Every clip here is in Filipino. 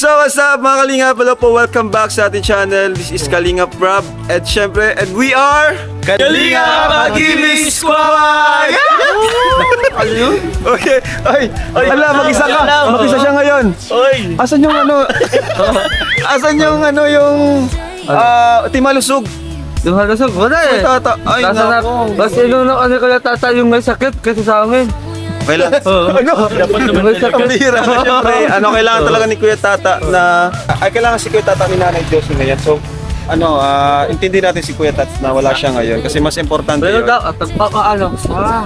So what's up mga Kalingap? Hello po, welcome back sa ating channel. This is Kalingap Rob. At syempre, and we are Kalingap Mag-ibig Squad! Okay, ay, ala, mag-isa ka. Mag-isa siya ngayon. Asan yung ano? Asan yung ano yung timalusog? Yung halusog, wala eh. Ay, nako. Basta yun ano kaya tata yung may sakit kasi sa amin. Okay lang. Ano? Ang bihira. Siyempre, kailangan talaga ni Kuya Tata na... kailangan si Kuya Tata ni Nanay Josie ngayon. So, intindihin natin si Kuya Tata na wala siya ngayon. Kasi mas importante yun.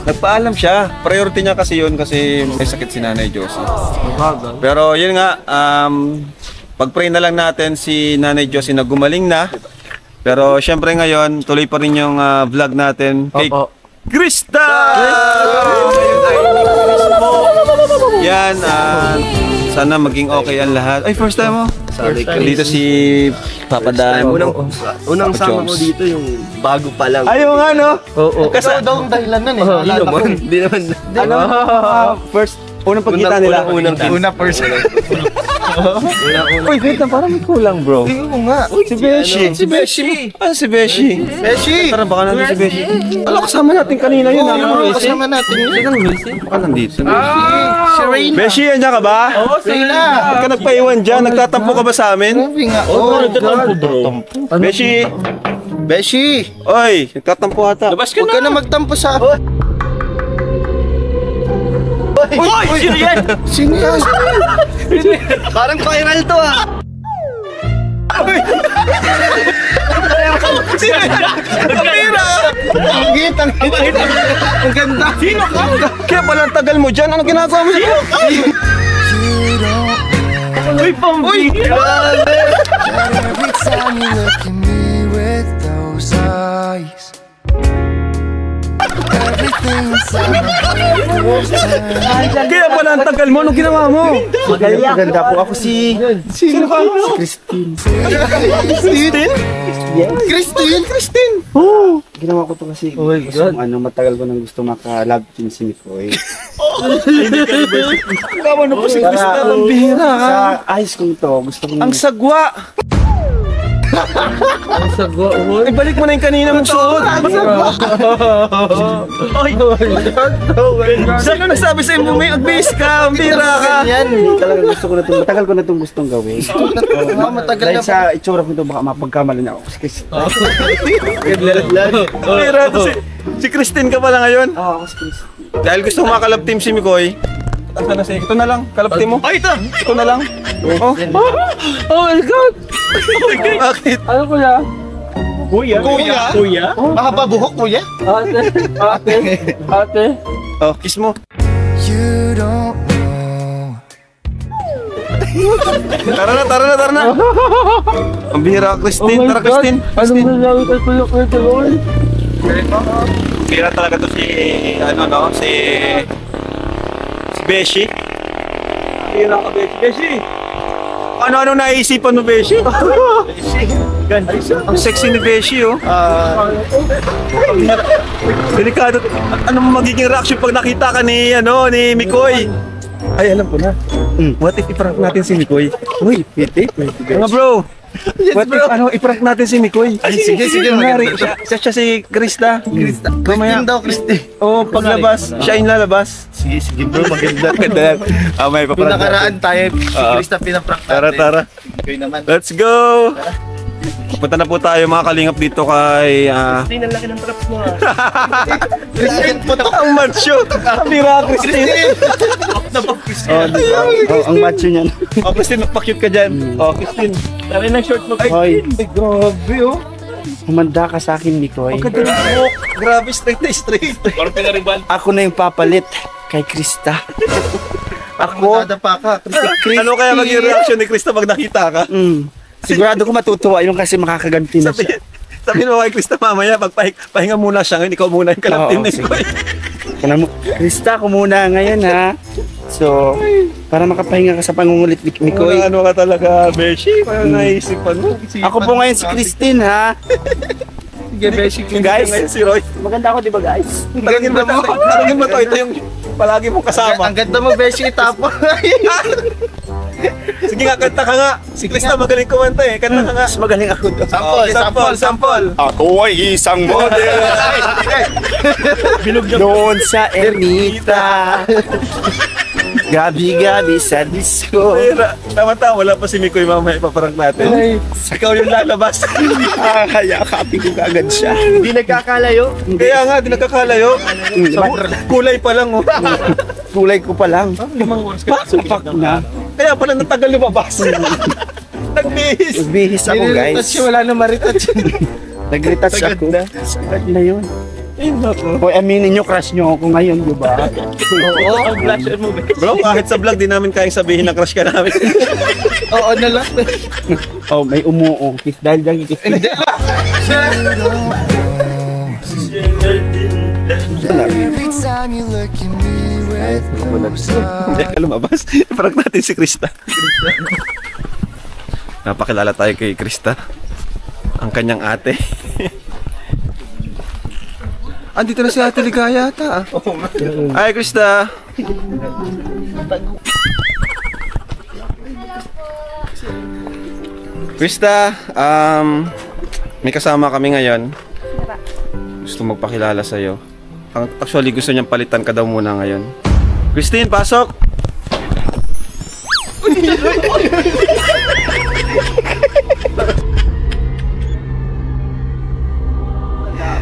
Nagpaalam siya. Priority niya kasi yun kasi may sakit si Nanay Josie. Pero yun nga, pag-pray na lang natin si Nanay Josie na gumaling na. Pero syempre ngayon, tuloy pa rin yung vlog natin kay Krista! Yan, sana maging okay ang lahat. Ay, first time mo? Dito si Papa Dan. Unang sama ko dito yung bago pa lang. Ayaw nga, no? Oo. Kasi daw ang dahilan nun eh. Hindi naman. First, unang pagkita nila. Una person. Uy, wait na, parang may kulang, bro. Oo nga. Si Beshi. Si Beshi. Ano si Beshi? Beshi! Tara, baka natin si Beshi. Alam, kasama natin kanina yun. Kasama natin yun. Baka nandito. Si Reyna. Beshi, andyan ka ba? Oo, Reyna. Ba't ka nagpaiwan dyan? Nagtatampo ka ba sa amin? Sabi nga. Oo, nagtatampo bro. Beshi! Beshi! Oy, nagtatampo ata. Huwag ka na magtampo sa... Uy! Sino yan? Sino yan? Parang viral to ah. Sino yan? Kamira! Ang ganda. Sino ka? Kaya pala ang tagal mo dyan. Ano ginagawa mo? Sino ka? Uy, Pambi! Every time you look at me with those eyes, everything inside my head. Kaya pala ang tagal mo. Anong ginawa mo? Maganda po ako si... Sino ka? Christine. Christine? Yes. Christine! Oo. Ginawa ko to kasi matagal ko nang gusto maka-love team si Mikoy. Ikaw ano po si Krista? Ang bihira ka. Sa eyes kong to, gusto kong... Ang sagwa. Ang sagwa, Ay, balik mo na yung kanina mong suot. Ay, sino nagsabi sa'yo mo may agbis ka? Ang bihira ka. Yan, talaga gusto ko na itong, matagal ko na itong gustong gawin. Dahil sa itsura ko ito, baka mapagkamali na ako. Bihira to si Christine ka pala ngayon. Oo, ako si Chris. Dahil gusto mo makalab team si Mikoy. Ito na lang, kalab team mo. Ay, ito! Ito na lang. Oh my God! Bakit? Ano ko ya? Kuya? Mahaba buhok, kuya? Ate. Oh, kiss mo. You don't know. Tara na. Ang bihira, Christine. Tara, Christine. Anong nalawi kay Kuya Kuya? Bihira talaga to si Beshi. Bihira ka, Beshi. Ano naisipan mo, Beshi? Ang sexy ni Beshi, oh. Delikado. Ano magiging reaction pag nakita ka ni Mikoy? Ay, alam ko na. What if i-prank natin si Mikoy? Uy, mga bro. What if i-prank natin si Mikoy? Ay, sige. Siya si Krista. Christine daw, Christine. Oh, paglabas, siya yung lalabas. Sige bro, maganda. May Kung nakaraan tayo, si Krista pinaprank natin. Tara. Ikaw naman. Let's go! Punta na po tayo mga Kalingap dito kay... Christine, ang laki ng traps mo ah. Christine po to. Ang macho! Ang bira, Christine! Ang macho niyan. Oh, Christine, magpa-cute ka dyan. Oh, Christine. Tari ng short mo. Ay, grabe oh. Humanda ka sa akin, Mikoy. Ang ganda ng buhok. Grabe, straight na straight. Parang pinariban. Ako na yung papalit kay Krista. Ako? Ano kaya maging reaction ni Krista pag nakita ka? Sigurado ko matutuwa yun kasi makakaganti na siya. Sabihin mo kay Krista mamaya, pahinga muna siya ngayon, ikaw muna yung kalapin ni Mikoy. Krista, ko muna ngayon ha. So, para makapahinga ka sa pangungulit ni Mikoy. Ano ka talaga, Beshi? Parang naisipan mo. Ako po ngayon si Christine ha. Sige, Beshi. Guys, si Roy. maganda ako diba guys? Talagin mo to, ito yung palagi mong kasama. Ang ganda mo, Beshi, tapos. Si Sige nga, kanta ka nga. Si Krista magaling kumanta eh. Kanta ka nga. Mas magaling ako doon. Sample. Ako ay isang model. Noon sa ermita. Gabi-gabi sa disco. Tama-tama, wala pa si Mikoy mamaya ipaparang natin. Ikaw yung lalabas. Kaya kapit ko agad siya. Hindi nagkakalayo. Kaya nga, di nagkakalayo. Kulay pa lang oh. Kulay ko pa lang. Pak na. Kaya pala natagal lumabas. Nagbihis. Nagbihis ako guys. Wala na ma-retouch. Nag-retouch ako. Sagad na yun. Hoy, aminin nyo, crush nyo ako ngayon, di ba? Oo, ang blusher mo, guys. Bro, kahit sa vlog, di namin kayang sabihin na crush ka namin. Oo na lang. Oh, may umuong. Kiss dahil dyan, kiss. Every time you look at me with those Hindi eyes. ka lumabas. Iparang natin si Krista. Napakilala tayo kay Krista. Ang kanyang ate. Andito na si Ate Ligaya ata. Hi, Krista. Krista, may kasama kami ngayon. Gusto magpakilala sa'yo. Actually, gusto niyang palitan ka daw muna ngayon. Christine, pasok!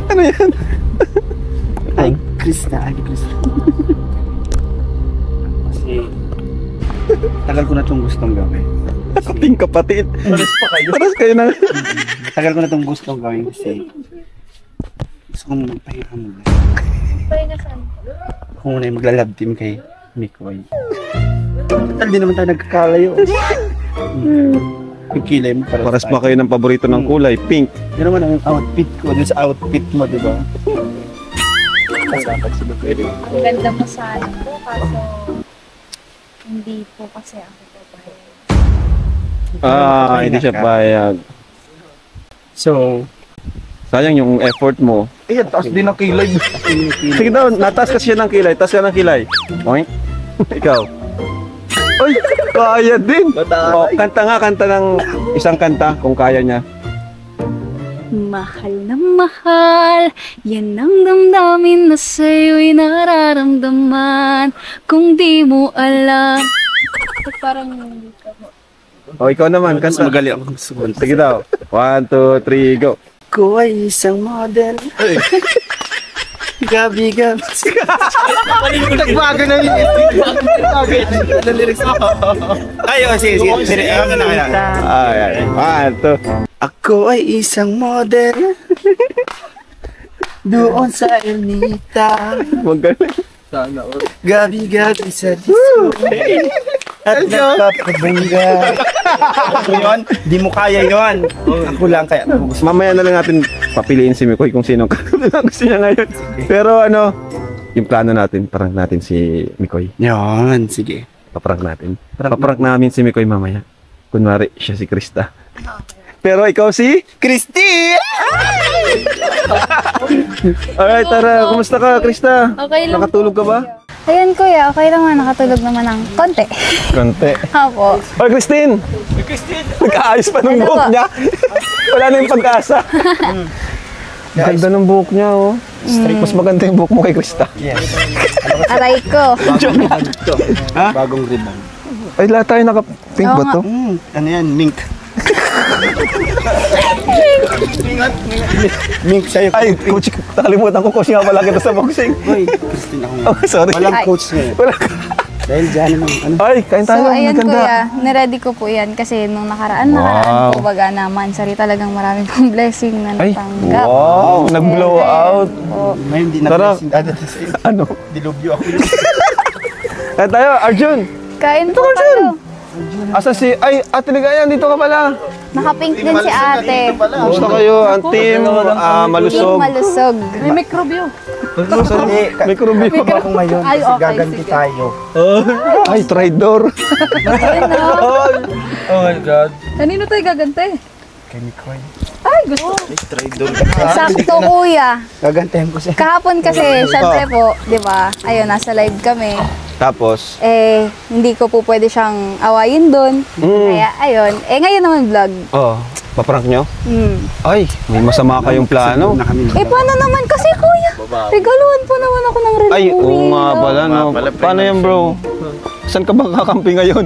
Ano yan? Ay, Krista. Kasi, tagal ko na itong gustong gawin. Kaping kapatid. Paras kayo na. Tagal ko na itong gustong gawin kasi gusto kong magpahinga muna. Pahinga saan? Ako muna yung magla-love team kay Mikoy. Total, di naman tayo nagkakalayo. Yung kilay mo Paras pa kayo ng paborito ng kulay, pink. Yun naman ang outfit ko, dun sa outfit mo, di ba? Ang ganda mo sana po, kaso hindi po kasi ako papayag. Hindi siya payag. So, Sayang yung effort mo. Taas din ang kilay. Sige daw, nataas kasi siya ng kilay. Taas ka ng kilay. Oink. Ikaw. Ay, kaya din. Oh, kanta ng isang kanta kung kaya niya. Mahal na mahal, yan ang damdamin na sa'yo'y nararamdaman. Kung di mo alam. Parang hindi ka mo. Oh, ikaw naman, kanta. magaling ako sumunod. Sige daw. 1, 2, 3, go. Ko ay isang model. Gabi-gabi. Nagbago na yun. Ano lyrics mo? Ay, sige. Ay. 1, 2. Ako ay isang model. Doon sa Ernita. Magaling. Sana. Gabi-gabi sa disco. At nagpapabangga. Ako yun? Di mo kaya yun. Ako lang kaya. Mamaya na lang natin papiliin si Mikoy kung sinong kanta na gusto niya ngayon. Pero ano, yung plano natin, prank natin si Mikoy. Yun, sige. Paprank natin. Paprank namin si Mikoy mamaya. Kunwari, siya si Krista. Pero ikaw si Christy! Alright, tara. Kumusta ka, Krista? Okay lang. Nakatulog ka ba? Ayun kuya, okay naman. Nakatulog naman ng konti. Konti. Apo. Oy, Christine! Nag-aayos pa ng Ano buhok ba? niya. Wala na yung pag-asa. Ang ganda ng buhok niya, oh. Mas maganda yung buhok mo kay Krista. Yes. Aray ko. Bagong ribbon. Ay, lahat tayo naka-pink Oo ba nga. to? Ano yan? Mink. Mink sa'yo. Ay, coach, nakalimutan ko, coach nga pala kita sa boxing. Boy, Christine ako Oh, sorry. Walang Ay. coach ngayon. Wala. Dahil dyan naman, ano? Ay, kain So tayo. ayan Maganda. kuya, niready ko po yan kasi nung nakaraan Wow. po baga naman, sari talagang marami pong blessing na Ay, natanggap. wow, nag-blow out. Po. May hindi na Tara. dadating sa'yo. Ano? Dilubyo ako. Kain tayo, Arjun. Kain po kayo. Asa si... Ay, Ate Ligaya, dito ka pala. Nakapink din si ate. Kumusta kayo? Ang team, malusog. Team malusog. May mikrobyo. Hindi, May kurumbi Ikaw pa. ako ngayon Ay, kasi okay, gaganti sige. tayo. Ay, traidor. Oh my God. Kanino tayo gagante? Kay Mikoy. Ay, gusto. Traidor. Sakto kuya. Gagantihan ko siya. Kahapon kasi, syempre po, di ba, ayun, nasa live kami. Tapos, hindi ko po pwede siyang awayin doon. Kaya, ayun. Ngayon naman vlog. paprank nyo? Ay, May masama kayong plano. paano naman kasi kuya? Regaluhan po naman ako ng relo. Ay, oo nga pala, no. Paano yan, bro? Saan ka ba kakampi ngayon?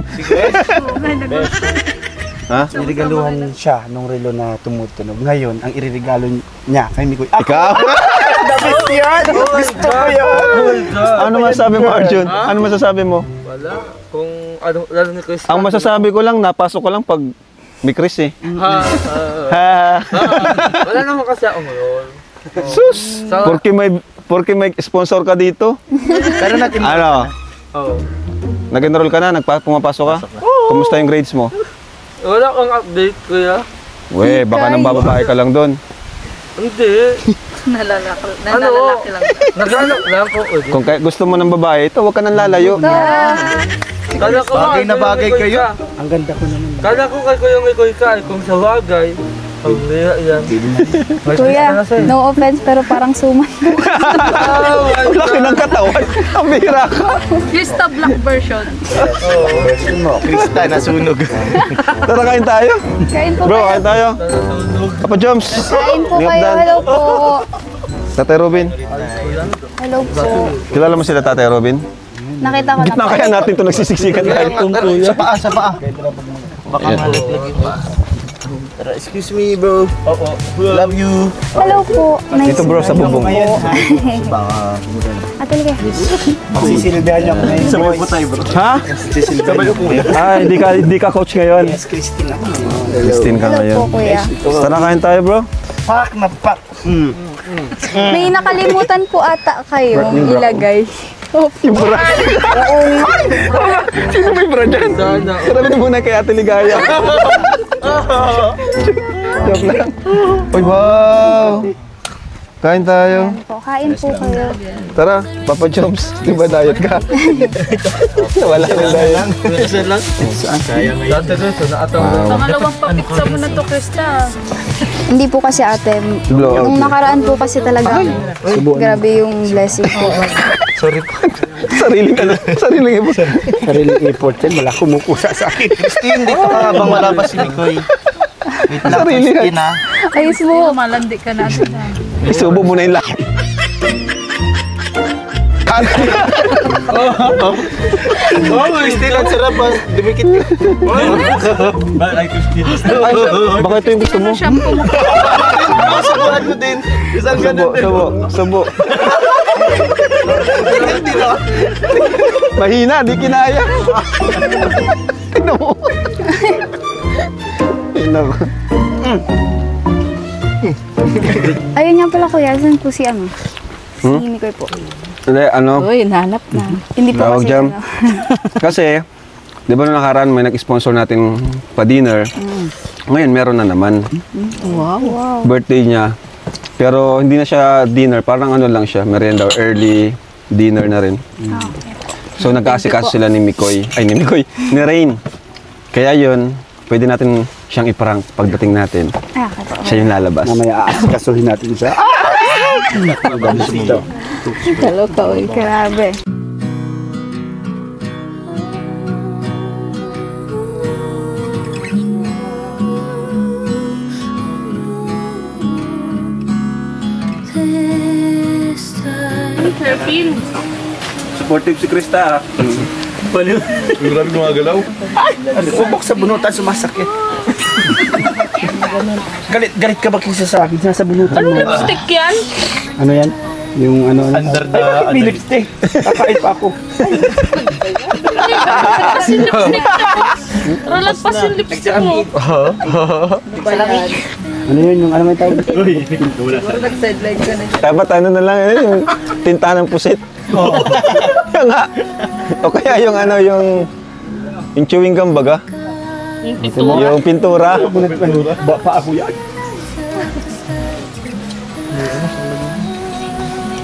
Ha? Irigaluhan siya nung relo na tumutunog. Ngayon, ang iririgalo niya kay Mikoy. Ikaw? Dapat yan! Gusto ko yan! Ano masasabi mo, Arjun? Ano masasabi mo? Wala. Kung ano, lalo ni Chris. Ang masasabi ko lang, napasok ko lang pag may Chris eh. Ha. Wala naman kasi ako ngayon. Sus! Porque may sponsor ka dito? Pero natin Ano? Oo. Nag-enroll ka na? Pumapasok ka? Kumusta yung grades mo? Wala kang update, kuya. We, baka nang bababae ka lang doon. Hindi. Nalalaki lang. Naghanap lang ko. Kung gusto mo ng babae, ito, huwag ka nang lalayo. Kala ko Bagay na bagay kayo. Ka. Ang ganda ko naman. Kala ko kay Kuya Mikoy ka. Kung sa bagay. Ang rira yan. Kuya, no offense pero parang suman. Laki ng katawan. Ang bihira ka. Here's the black version. Krista, nasunog. Tara, kain tayo. Kain po Bro, kayo. kain tayo. Papa Joms. Kain po Ingat kayo. dan. Hello po. Tatay Robin. Hello po. Kilala mo sila Tatay Robin? Nakita ko na Gitna po. kaya natin ito nagsisiksikan tayo. Sa paa. Baka malaglag. Tara, excuse me, bro. Love you. Hello po. Nice Dito bro, sa bubong. Atalga. Sisilbihan niya ako ngayon. Sabay po tayo, bro. Ha? Sisilbihan po. Hindi ka coach ngayon. Yes, Christine ako. Christine ka Hello ngayon. po kuya. Tara, kain tayo bro. Pak na pak. May nakalimutan po ata kayong ilagay. Yung bra. Sino may bra dyan? Sabi muna kay Ate Ligaya. Joke lang. Uy, wow. Kain tayo. Kain po kayo. Tara, Papa Joms. Di ba diet ka? Wala nang diet. Isa lang. Dati rin, Pangalawang papitsa mo na to, Krista. Hindi po kasi ate. Blowout. Nung nakaraan po kasi talaga. Grabe yung blessing po. Sariling effort. Sariling effort yan. Wala kumukusa sa akin. Christine, dito ka habang wala pa si Mikoy. Wait lang, Sarili Christine, ha? Ayos mo. Malandi ka natin. Isubo mo na yung lahat. Christine, ang sarap ha. Dumikit ka. Baka ito yung gusto mo. Subuhan mo din. Isang Subo. Mahina, di kinaya. Tignan mo. Tignan mo. Ayun nga pala kuya. Saan po si ano? Si Mikoy po. Hindi, ano? Uy, nahanap na. Hindi po Tawag kasi dyan. ano. Kasi, di ba nung nakaraan may nag-sponsor natin pa-dinner. Ngayon, meron na naman. Wow. Birthday niya. Pero hindi na siya dinner. Parang ano lang siya. Merienda or early dinner na rin. So, nag-aasikaso sila ni Mikoy. Ay, ni Mikoy. Ni Rain. Kaya yun, pwede natin siyang iprank pagdating natin. Siya yung lalabas. Mamaya aasikasuhin natin siya. Kaloka, uy. Grabe. Supportive si Krista. Grabe gumagalaw. Ubok sa bunutan, sumasakit. Galit ka ba kisa sa akin? Sa bunutan mo. Lipstick yan? Ano yan? Yung ano? Under the... Ay, may lipstick. Kakain pa ako. Rolagpas yung lipstick mo. Ano yun? Yung ano may tawag? Nag-sideline ka na. Dapat ano na lang, yung tinta ng pusit. Yung nga. O kaya yung ano, yung chewing gum baga. Yung pintura. Pa ako yan.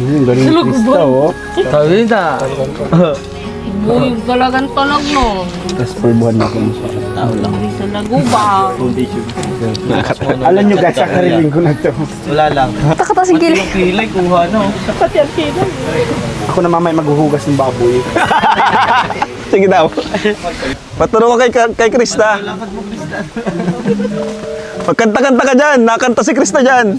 Galing ni Krista, oh. Sabi na. Buyog talagang talag no. Tapos per buwan na kung Hindi sa laguba. Alam nyo guys, sa kariling ko na to. Wala lang. Takatas yung kilay. Kilay, kuha no. Ako na mamay maghuhugas ng baboy. Sige daw. Paturo ka kay Krista. Pagkanta-kanta ka dyan. Nakanta si Krista dyan.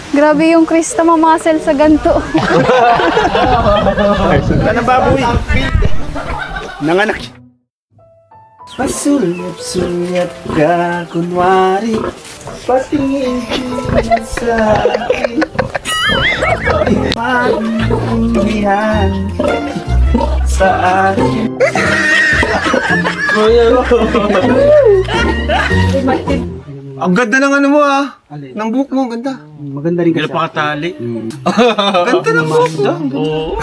Grabe yung Krista mamasel sa ganto. Ka ng baboy. Nanganak. Pasulyap-sulyap ka kunwari, patingin ka sa akin. Pag-umihan sa akin. Ang ganda ng ano mo ah. Ng buhok mo, ang ganda. Maganda rin kasi. Pakatali. Ganda ng buhok mo. Oo.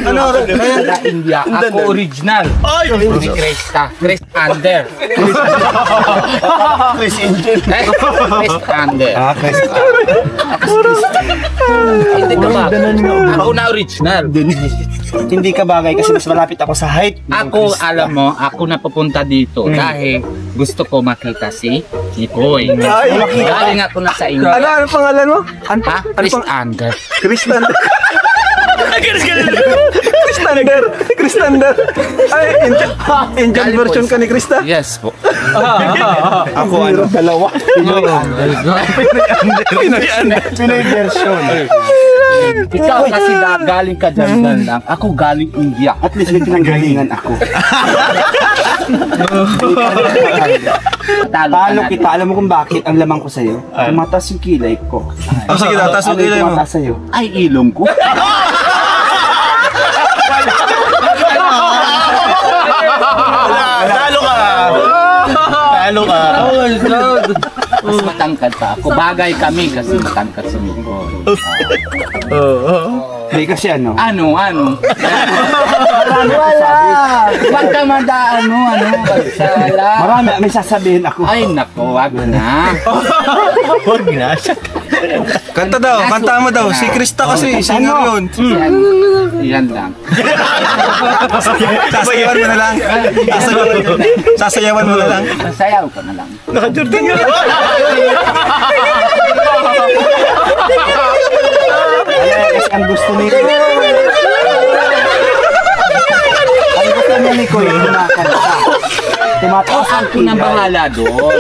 Ano? Sa India, ako original. Si Krista. Chris Ander. Chris Angel. Chris Ander. Krista. Hindi ka ba? Ako na original. Hindi ka bagay kasi mas malapit ako sa height. Ako, alam mo, ako na pupunta dito dahil gusto ko makita si Nipoy. Ay. Galing ako na sa Ano? India. Ano pangalan mo? Ha? Chris Ander. Kristander. Kristander. Kristander. Ay, Indian version ka ni Krista? Yes po. Ako ano? Dalawa. Pinoy Ander. Pinoy version. Ikaw kasi galing ka dyan lang. Ako galing India. At least may pinanggalingan ako. Talo kita. Alam mo kung bakit ang lamang ko sa'yo? Tumatas yung kilay ko. Oh, sige, tatas mo Ano yung kilay mo. tumataas sa'yo? Ay, ilong ko. Talo ka. Talo ka. Mas matangkad pa ako. Bagay kami kasi matangkad si Nipoy. Hindi kasi ano. Ano? Wala. Huwag ka ano, pagsala. Marami. May sasabihin ako. Ay, nako, wag na. Kanta daw, kanta mo daw. Si Krista kasi, singer yun. Yan lang. Sasayawan mo na lang. Sasayawan mo na lang. Sayaw ka na lang. Naka-Jordan yun. Kasi ang gusto ni ang gusto niya ni Koy, kumakanta. Tumataas ang Ako na bahala doon.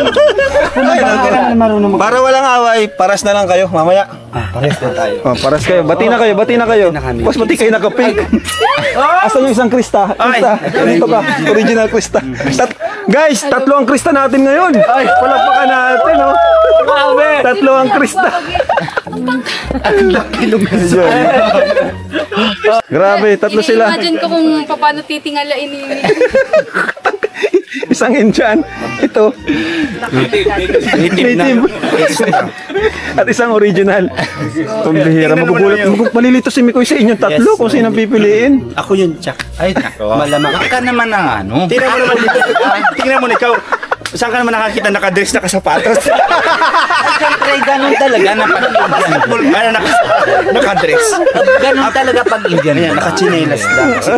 kilay. Marunong mag- Para walang away, paras na lang kayo mamaya. Pares na tayo. Oh, paras kayo. Bati na kayo, bati na kayo. Mas bati kayo naka-pink. Asan yung isang Krista? Krista, dito ka. Original Krista. Guys, tatlo ang Krista natin ngayon. Ay, palakpakan natin, oh. Tatlo ang Krista. Grabe, tatlo sila. Imagine ko kung paano titingalain ni Isang Indian. Ito. Native. At isang original. Pambihira. Magugulat. Malilito si Mikoy sa inyong tatlo kung sino pipiliin. Ako yun, Chuck. Ay, nako. Malamang. Huwag ka naman ng ano. Tingnan mo naman dito. Tingnan mo na ikaw. Saan ka naman nakakita nakadress na kasapatos? Siyempre, ganun talaga na pag-Indian. Nakadress. Ganun talaga pag-Indian. Ayan, nakachinelas lang. Kasi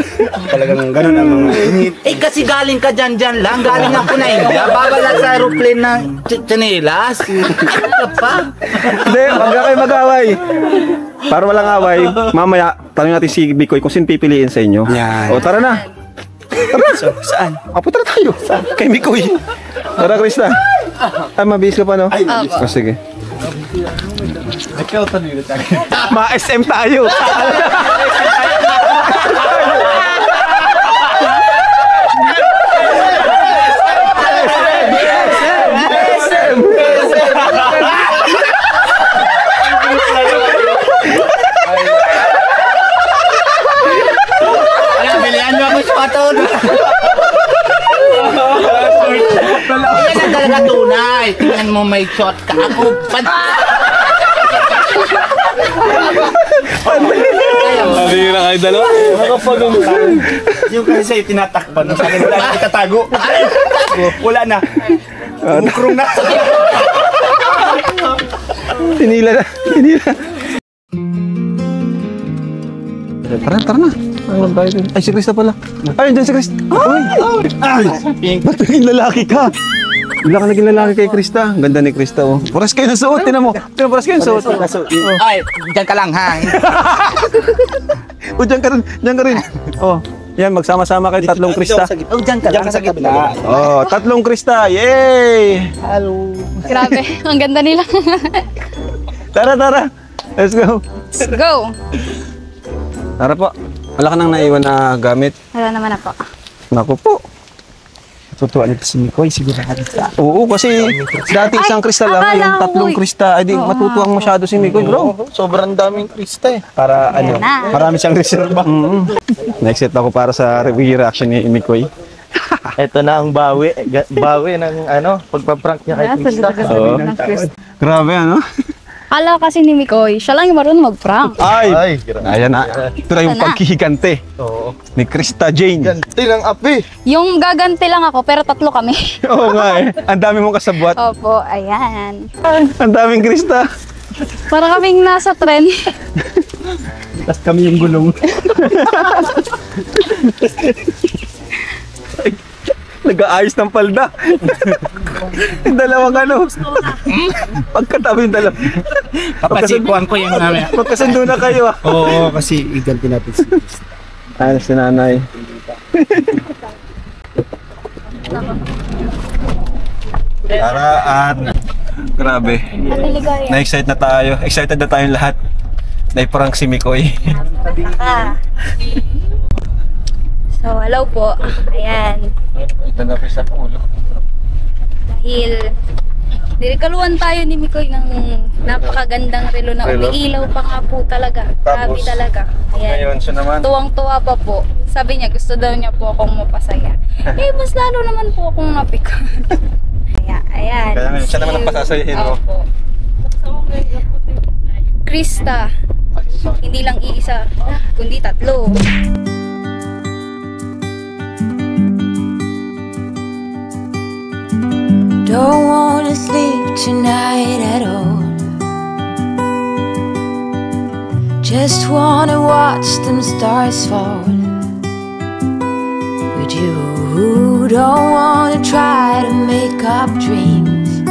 talagang ganun ang mga Eh, kasi galing ka dyan lang. Galing ako na India. Babala sa aeroplane ng tsinelas. Ano ka pa? Hindi, huwag na kayo mag-away. Para walang away, mamaya, tanong natin si Bikoy kung sino pipiliin sa inyo. Yan. O, tara na. Tara. Saan? Apo, tara tayo. Kay Mikoy. Tara, Krista. Ah, mabihis ka pa, no? Ay, mabihis. O, sige. Ma-SM tayo. Bilihan mo ako sa pato. may shot ka ako. Halira kayo dalawa. Nakapagumpan. Yung kasi sa'yo tinatakpan. Sa akin wala na itatago. Wala na. Umukrong na. Tinila na. Tinila. Tara, tara na. Ay, si Krista pala. Ay, dyan si Krista. Ay! Ba't naging lalaki ka? Wala ka naging lalaki kay Krista. Ang ganda ni Krista, oh. Paras kayo ng suot, tinan mo. Paras kayo ng suot. Ay, dyan ka lang ha. O, dyan ka rin. Dyan ka rin. Oh, yan, magsama-sama kayo, tatlong Krista. Oh, dyan ka lang sa gitna. Oh, tatlong Krista. Yay! Grabe, ang ganda nila. Tara, tara. Let's go. Let's go. Tara po. Wala ka nang naiwan na gamit. Wala naman ako. Naku po. Tutuwa nito si Mikoy, sigurado ka. Oo, kasi dati isang Krista lang, akala yung ko, tatlong eh. Krista. Ay, di matutuwang masyado si Mikoy, bro. Sobrang daming Krista eh. Para Ayan na. marami siyang reserva. Na-excite ako para sa reaction ni Mikoy. Ito na ang bawi. Bawi ng pagpa-prank niya kay Krista. Oo. Grabe, ano? Akala kasi ni Mikoy, siya lang yung marunong mag-prank. Ay! Ayan na. Ito na yung Ito na. pagkihigante Oo. ni Krista Jane. Ganti lang api. Yung gaganti lang ako, pero tatlo kami. Oo nga eh. Ang dami mong kasabwat. Opo, ayan. Ang daming Krista. Para kaming nasa tren. Tapos kami yung gulong. Nag-aayos ng palda. Yung dalawang pagkatabi yung dalawa. Papasikuan ko yung namin. Magkasundo na kayo ah. Oo, kasi iganti natin si Krista. Ano si nanay? Tara at grabe. Na-excite na tayo. Excited na tayong lahat. Na-prank si Mikoy. So, hello po. Ayan. Ito na po sa ulo. Dahil nirikaluan tayo ni Mikoy ng napakagandang relo na Relo? umiilaw pa nga po talaga. Grabe Tapos, talaga. Ayan. Ngayon siya naman. Tuwang-tuwa pa po. Sabi niya, gusto daw niya po akong mapasaya. Eh, mas lalo naman po akong napikon. Ayan. Kaya ngayon siya naman ang pasasayahin mo. Opo. Krista. Hindi lang iisa, kundi tatlo. Don't wanna sleep tonight at all. Just wanna watch them stars fall with you. Don't wanna try to make up dreams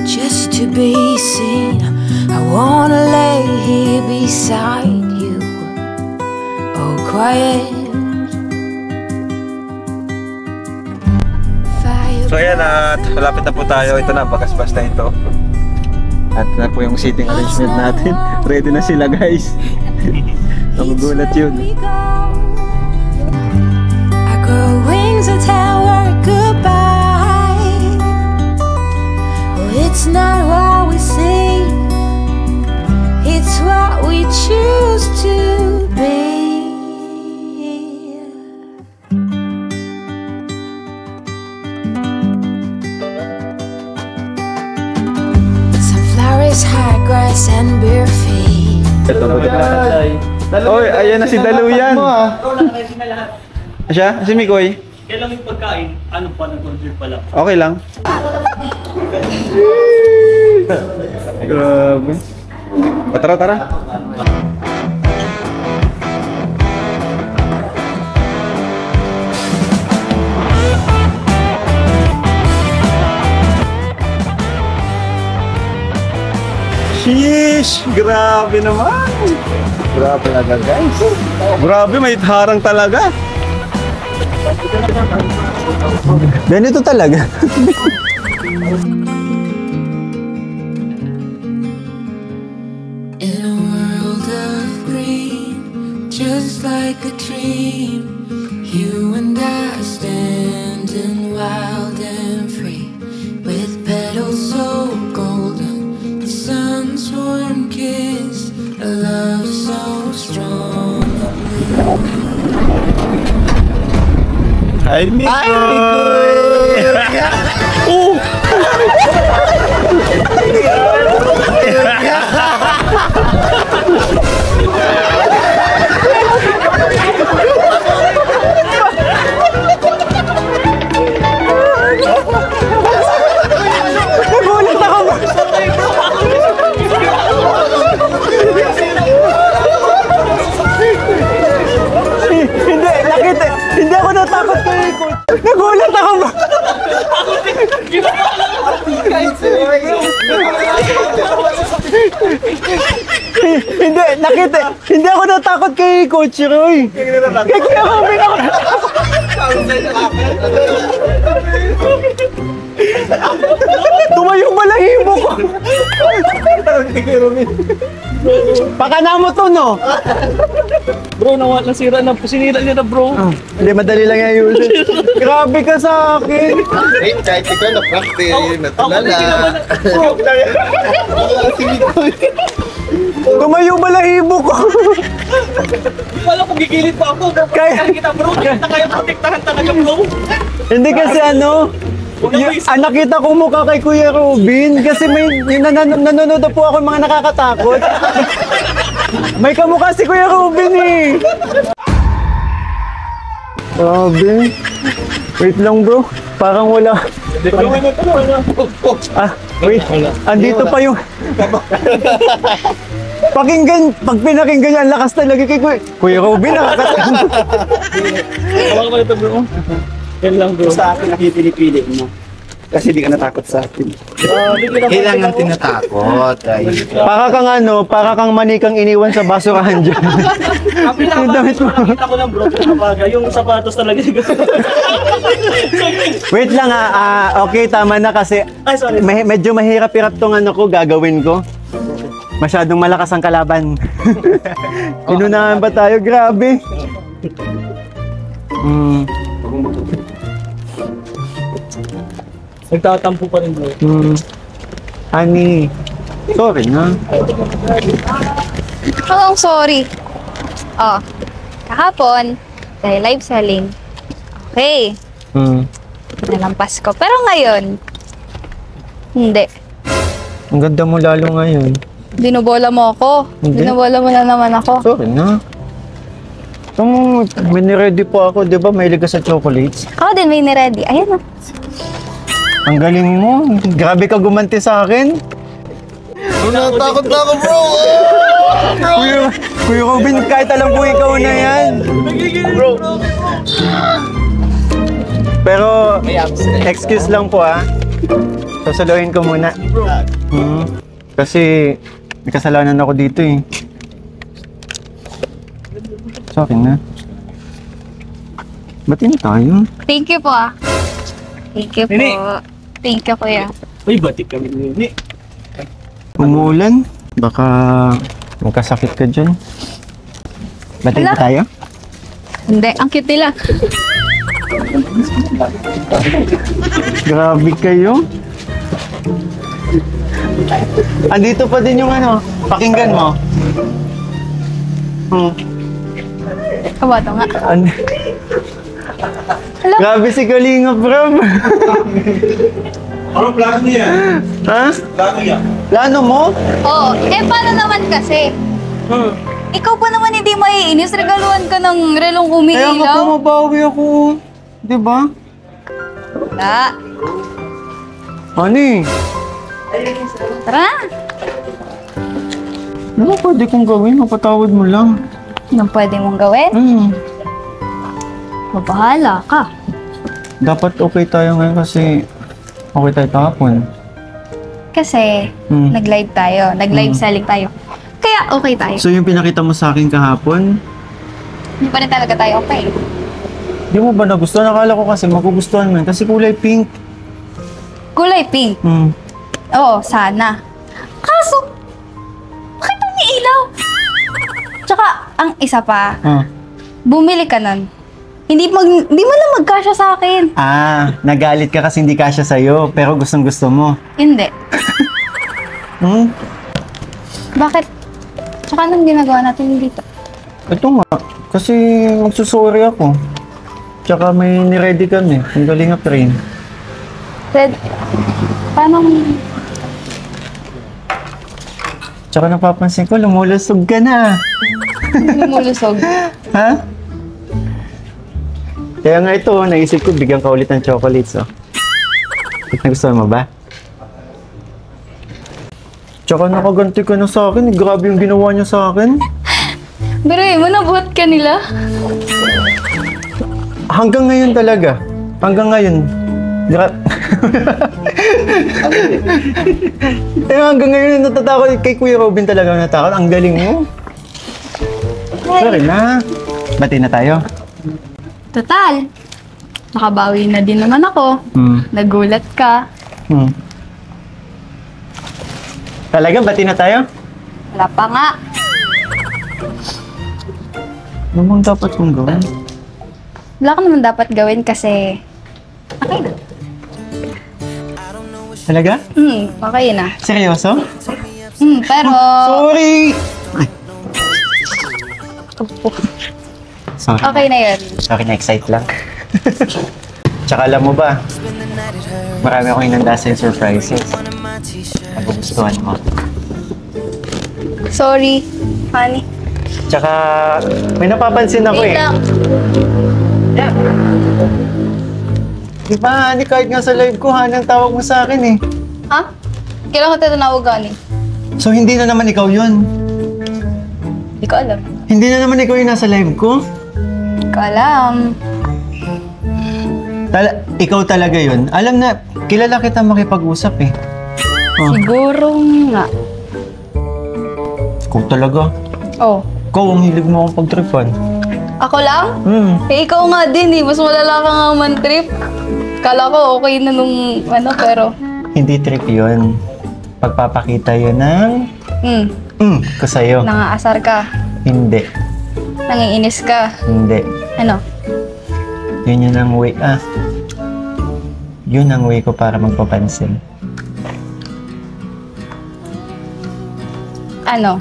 just to be seen. I wanna lay here beside you, oh quiet. So ayan at malapit na po tayo. Ito na, bakas-bas na ito. At na po yung seating arrangement natin. Ready na sila guys. Nagugulat yun. I grow wings and tell her goodbye. Oh, it's not what we see, it's what we choose to be. Sunflowers, high grass, and bare feet. Ito na. Oy, ayan na si Daluyan. Siya? Si Mikoy? Kailan yung pagkain? Ano pa? Nag-order pa lang. Okay lang. Grabe. Tara, tara. Sheesh! Grabe naman! Grabe talaga guys. Grabe, may harang talaga. Ganito talaga. In a world of green, just like a dream, you and I standing wild and free, with petals so golden, the sun's warm kiss, a love so strong. Ay, Mikoy! Oh! Hindi, nakita. Hindi ako natakot kay Coach Roy. Kay Kuya Robin ako. Tumayo balahibo ko. Pakana mo to, no? Bro, nasira na. Sinira niya na, bro. Hindi, madali lang yan yun. Grabe ka sa akin. Kahit ikaw na-practice, Ako natulala. hindi naman. Tumayo balahibo ko. Wala kong gigilid pa ako. Kaya- Kita, bro. Kita kaya protektahan talaga, bro. Hindi kasi ano, nakita ko mukha kay Kuya Robin kasi may nanonood na po ako ng mga nakakatakot. May kamukha si Kuya Robin eh. Grabe. Wait lang bro, parang wala. Wait. Andito pa yung... Pakinggan, pag pinakinggan niya, ang lakas talaga kay Kuya Robin. Nakakatakot. Hawakan ko na ito, bro. Yan lang, bro. Sa akin, nakipili-pili mo. Kasi di ka natakot sa akin. Kailangan tinatakot. Ay. Para kang manikang iniwan sa basurahan dyan. Yung damit mo. Nakita ko lang, bro. Yung sapatos talaga. Wait lang okay, tama na kasi Ay, sorry. medyo mahirap-hirap tong ano ko gagawin ko. Masyadong malakas ang kalaban. Inunahan pa tayo, grabe. Nagtatampo pa rin, bro. Ani, sorry na. Oh, sorry. Oh, kahapon, dahil live selling. Okay, nalampas ko. Pero ngayon, hindi. Ang ganda mo lalo ngayon. Binubola mo ako. Hindi. Binubola mo na naman ako. Sorry na. May niready po ako, di ba? Mahilig ka sa chocolates. Ako din may niready. Ayan o. Ang galing mo. Grabe ka gumanti sa akin. Natakot na ako, bro. Kuya Robin, kahit alam ko ikaw na yan. Bro. Pero, excuse lang po sasaluhin ko muna. Kasi, may kasalanan ako dito eh. Sorry na. Ba't tayo? Thank you po Thank you po. Nini. Thank you, kuya. Uy, batik kami ni. Umuulan? Baka magkasakit ka dyan. Batiin Wala. ba tayo? Hindi, ang cute nila. Grabe kayo. Andito pa din yung pakinggan mo. Kabato nga. Hello? Grabe si Kalinga, bro. Ano plano niya? Ha? Plano niya? Plano mo? Oo. Paano naman kasi? Ikaw pa naman hindi maiinis. Regaluhan ka ng relong Kaya nga umiilaw. pumabawi ako. Di ba? Wala. Ani, Tara. ano pwede kong gawin? Mapatawad mo lang. Anong pwede mong gawin? Mabahala ka. Dapat okay tayo ngayon kasi okay tayo kahapon. Kasi, nag-live tayo. Nag-live selling tayo. Kaya okay tayo. So yung pinakita mo sa akin kahapon, Hindi pa rin talaga tayo okay. di mo ba nagustuhan? Nakala ko kasi magugustuhan mo yun kasi kulay pink. Kulay pink. Oo, sana. Kaso, bakit umiilaw? Tsaka, ang isa pa, bumili ka nun. Hindi mo na magkasya sa akin. Nagalit ka kasi hindi kasya sa'yo, pero gustong gusto mo. Hindi. Bakit? Tsaka anong ginagawa natin dito? Ito nga, kasi magsusorry ako. Tsaka may niready kami, ang galing nga train. Red, paano? Tsaka napapansin ko, lumulusog ka na. Lumulusog. Ha? Kaya nga ito, naisip ko, bigyan ka ulit ng chocolates, Nagustuhan mo ba? Tsaka nakaganti ka na sa akin, grabe yung ginawa niya sa akin. Pero mo, nabuhat ka nila. Hanggang ngayon talaga. Hanggang ngayon. Eh, hanggang ngayon natatakot kay Kuya Robin talaga natakot. Ang galing mo. Sorry na. Bati na tayo. Total, nakabawi na din naman ako. Nagulat ka. Talaga, bati na tayo? Wala pa nga. Ano bang dapat kong gawin? Wala ka naman dapat gawin kasi okay na. Talaga? Okay na. Seryoso? Pero... Sorry! Ay. Sorry. Okay na yun. Sorry, na-excite lang. Tsaka alam mo ba, marami akong inanda sa surprises. Nagugustuhan mo. Sorry, honey. Tsaka, may napapansin ako Wait eh. lang. Di ba, Hani, kahit nga sa live ko, Hani, ang tawag mo sa akin eh. Ha? Kailan ko tinawag, honey? So, hindi na naman ikaw yun. Hindi ko alam. Hindi na naman ikaw yung nasa live ko. Hindi ko alam. Ikaw talaga yun. Alam na, kilala kita makipag-usap eh. Siguro nga. Ikaw talaga. Oh. Ikaw, ang hilig mo akong pagtripan. Ako lang? Eh, ikaw nga din eh. Mas malala ka nga man-trip. Kala ko okay na nung pero... Hindi trip yun. Pagpapakita yun ng... ko sa'yo. Nangaasar ka. Hindi. Nangiinis ka. Hindi. Ano? Yun ang way... Yun ang way ko para magpapansin. Ano?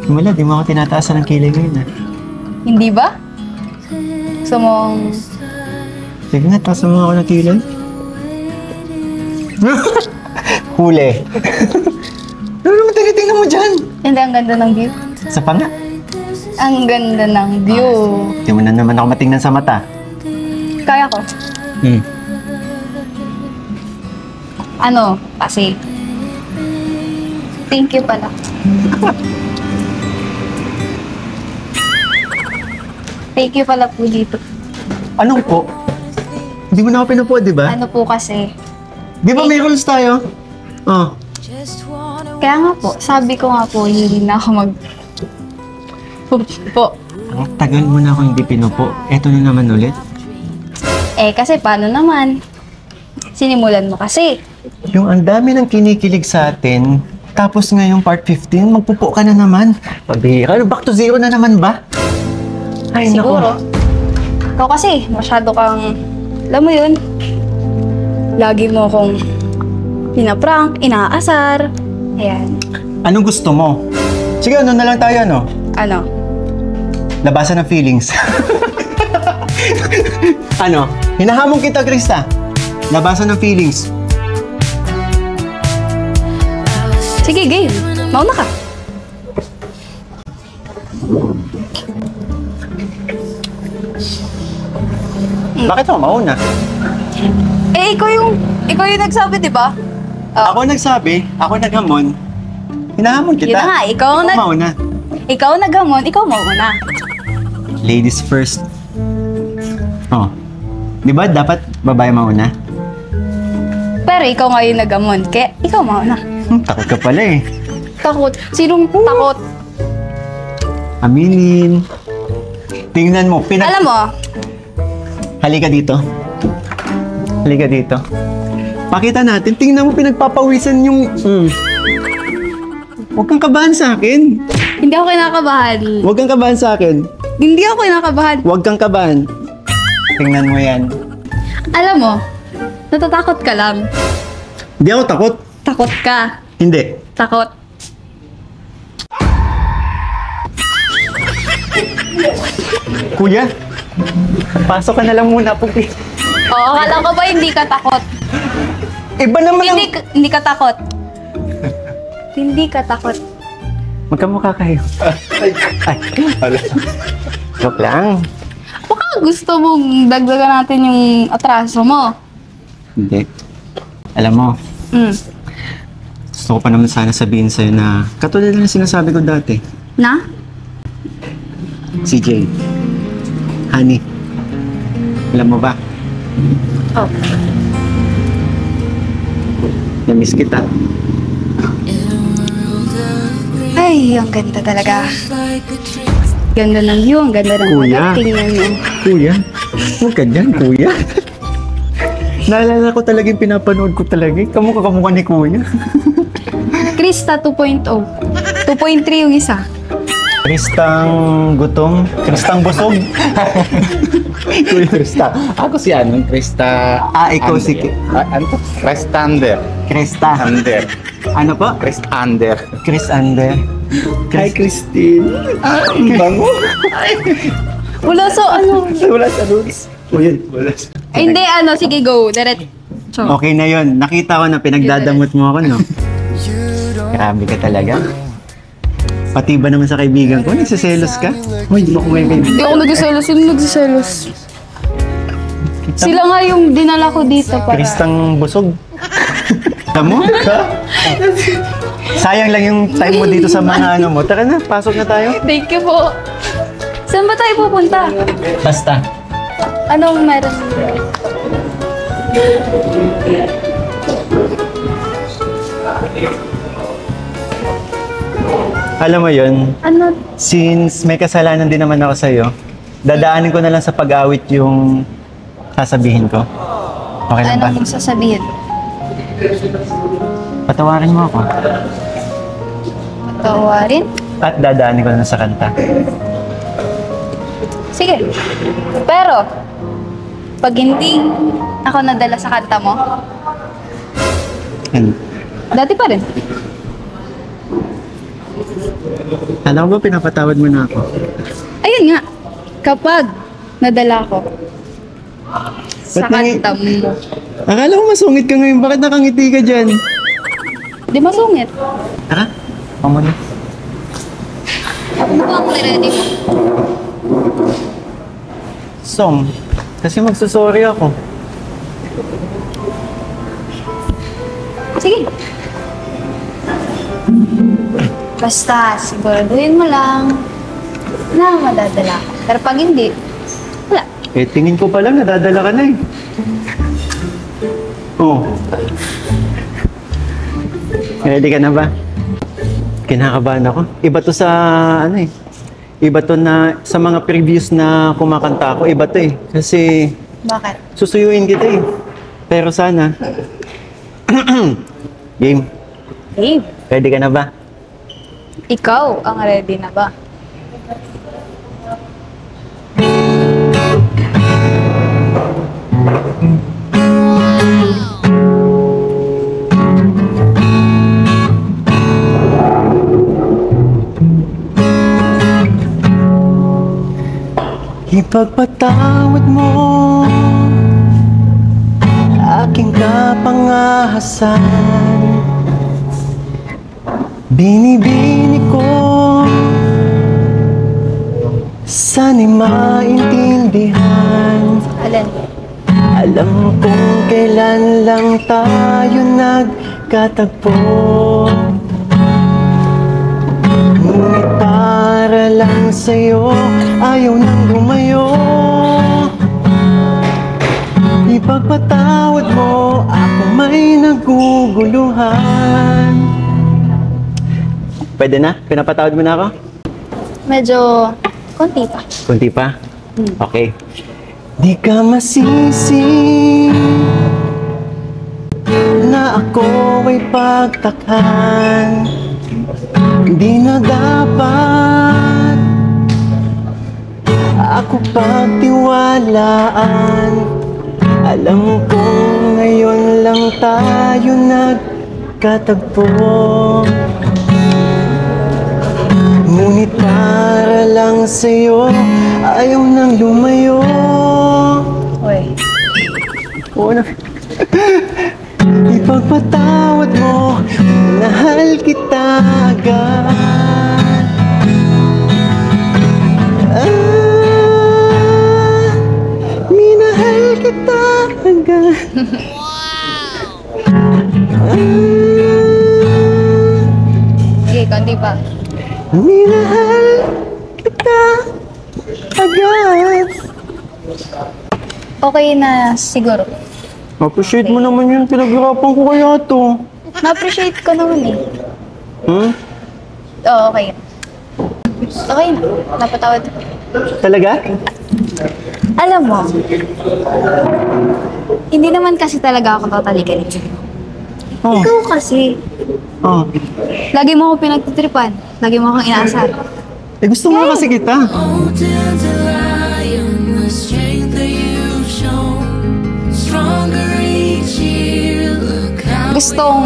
Wala, di mo ako tinataasan ng kilay ngayon ah. Hindi ba? Gusto mong... Sige nga, taasan mo ako ng kilay. Huli. Ano naman tinitingnan mo dyan? Hindi, ang ganda ng view. Sa panga. Ang ganda ng view. Di mo na naman ako matingnan sa mata. Kaya ko. Ano? Kasi... Thank you pala. Thank you pala po dito. Anong po? Hindi mo na ako pinupo, di ba? Ano po kasi? Di ba may rules tayo? Oh. Kaya nga po, sabi ko nga po, hindi na ako mag... po. Ang tagal mo na ako hindi pinupo. Eto na naman ulit. Eh, kasi paano naman? Sinimulan mo kasi. Yung ang dami ng kinikilig sa atin, tapos ngayong part 15, magpupo ka na naman. Pabihira. Back to zero na naman ba? Ay, Siguro. Naku. Ikaw kasi, masyado kang... Alam mo yun? Lagi mo akong pinaprank, inaasar. Ayan. Anong gusto mo? Sige, ano na lang tayo, no? Ano? Labasan ng feelings. Ano? Hinahamon kita, Krista. Labasan ng feelings. Sige, game. Mauna ka. Bakit ako mauna? Eh, ikaw yung nagsabi, di ba? Ako nagsabi, ako naghamon. Hinahamon kita. Yun na nga, ikaw mauna. Ikaw naghamon, ikaw mauna. Ladies first. Oh. Di ba dapat babae mauna? Pero ikaw nga yung naghamon, kaya ikaw mauna. Takot ka pala eh. Takot? Sinong takot? Aminin. Tingnan mo, Alam mo, Halika dito. Halika dito. Pakita natin. Tingnan mo, pinagpapawisan yung... Huwag kang kabahan sa akin. hindi ako kinakabahan. Huwag kang kabahan sa akin. Hindi ako kinakabahan. Huwag kang kabahan. Tingnan mo yan. Alam mo, natatakot ka lang. Hindi ako takot. Takot ka. Hindi. Takot. Kuya, pasok ka na lang muna po. Oo, akala ko ba hindi ka takot? Iba naman ang... Hindi ka takot. Hindi ka takot. Magkamukha kayo. Ay. Joke lang. Baka gusto mong dagdagan natin yung atraso mo. Hindi. Alam mo, gusto ko pa naman sana sabihin sa'yo na katulad na sinasabi ko dati. Na? CJ. Honey. Alam mo ba? Oh. Namiss kita. Ay, ang ganda talaga. Ganda ng view, ang ganda ng Kuya. tingnan mo. Kuya, huwag ka dyan, kuya. Naalala ko talaga yung pinapanood ko talaga. Kamukha ni kuya. Krista 2.0. 2.3 yung isa. Kristang gutom, Kristang busog. Kuya Krista. Ako si Krista. ikaw si Ano to? Kristander. Krista. Ander. Ano po? Kristander. Chris Ander. Hi, Christine. Ang bango. Wala sa ano. Wala sa rules. Uy, wala sa... Ay, hindi, sige, go. Diretso. Okay na yun. Nakita ko na pinagdadamot mo ako, no? Grabe ka talaga. Pati ba naman sa kaibigan ko? Nagsiselos ka? Uy, di mo kumibig. Hindi ako nagsiselos. Sino nagsiselos? Sila nga yung dinala ko dito para... Kristang busog. Alam mo? Sayang lang yung time mo dito sa mga ano mo. Tara na, pasok na tayo. Thank you po. Saan ba tayo pupunta? Basta. Anong meron? Alam mo yun, Ano? since may kasalanan din naman ako sa'yo, dadaanin ko na lang sa pag-awit yung sasabihin ko. Okay lang ba? Anong sasabihin? Patawarin mo ako. Tawarin? At dadaanin ko na lang sa kanta. Sige. Pero, pag hindi ako nadala sa kanta mo, Yan. dati pa rin. Alam mo ba, pinapatawad mo na ako. Ayun nga. Kapag nadala ko sa Ba't nangi- kanta mo, Akala ko masungit ka ngayon. Bakit nakangiti ka dyan? di masungit. Tara, pamuna. Ano ba ang ready mo? Song. Kasi magsusorry ako. Sige. Basta, siguraduhin mo lang na madadala ka. Pero pag hindi, wala. Eh, tingin ko pa lang, nadadala ka na eh. Oh. Ready ka na ba? Kinakabahan ako. Iba to sa, ano eh. Iba to na, sa mga previous na kumakanta ako, iba to eh. Kasi, Bakit? susuyuin kita eh. Pero sana. Game. Hey, Ready ka na ba? ikaw ang ready na ba? Ipagpatawad mo aking kapangahasan. Binibini ko sana'y maintindihan. Alin? Alam kong kailan lang tayo nagkatagpo. Ngunit para lang sa'yo ayaw nang lumayo. Ipagpatawad mo ako may naguguluhan. Pwede na? Pinapatawad mo na ako? Medyo konti pa. Kunti pa? Okay. Di ka masisi na ako ay pagtakhan. Di na dapat ako pagtiwalaan. Alam kong ngayon lang tayo nagkatagpo. Ngunit para lang sa'yo ayaw nang lumayo. Uy. Oo na. Ipagpatawad mo, minahal kita agad. Minahal kita agad. Sige, konti pa. Minahal kita agad. Okay na siguro. Appreciate mo naman yun. Pinaghirapan ko kaya to. Na-appreciate ko naman eh. Hmm? Oo, okay. Okay na. Napatawad. Talaga? Alam mo, hindi naman kasi talaga ako tatalikan. Oh. Ikaw kasi, Oh. lagi mo ako pinagtitripan. Lagi mo akong inaasar. Eh gusto mo kasi kita. Oh, dandelion, the strength that you've shown. Stronger each year, look how Gustong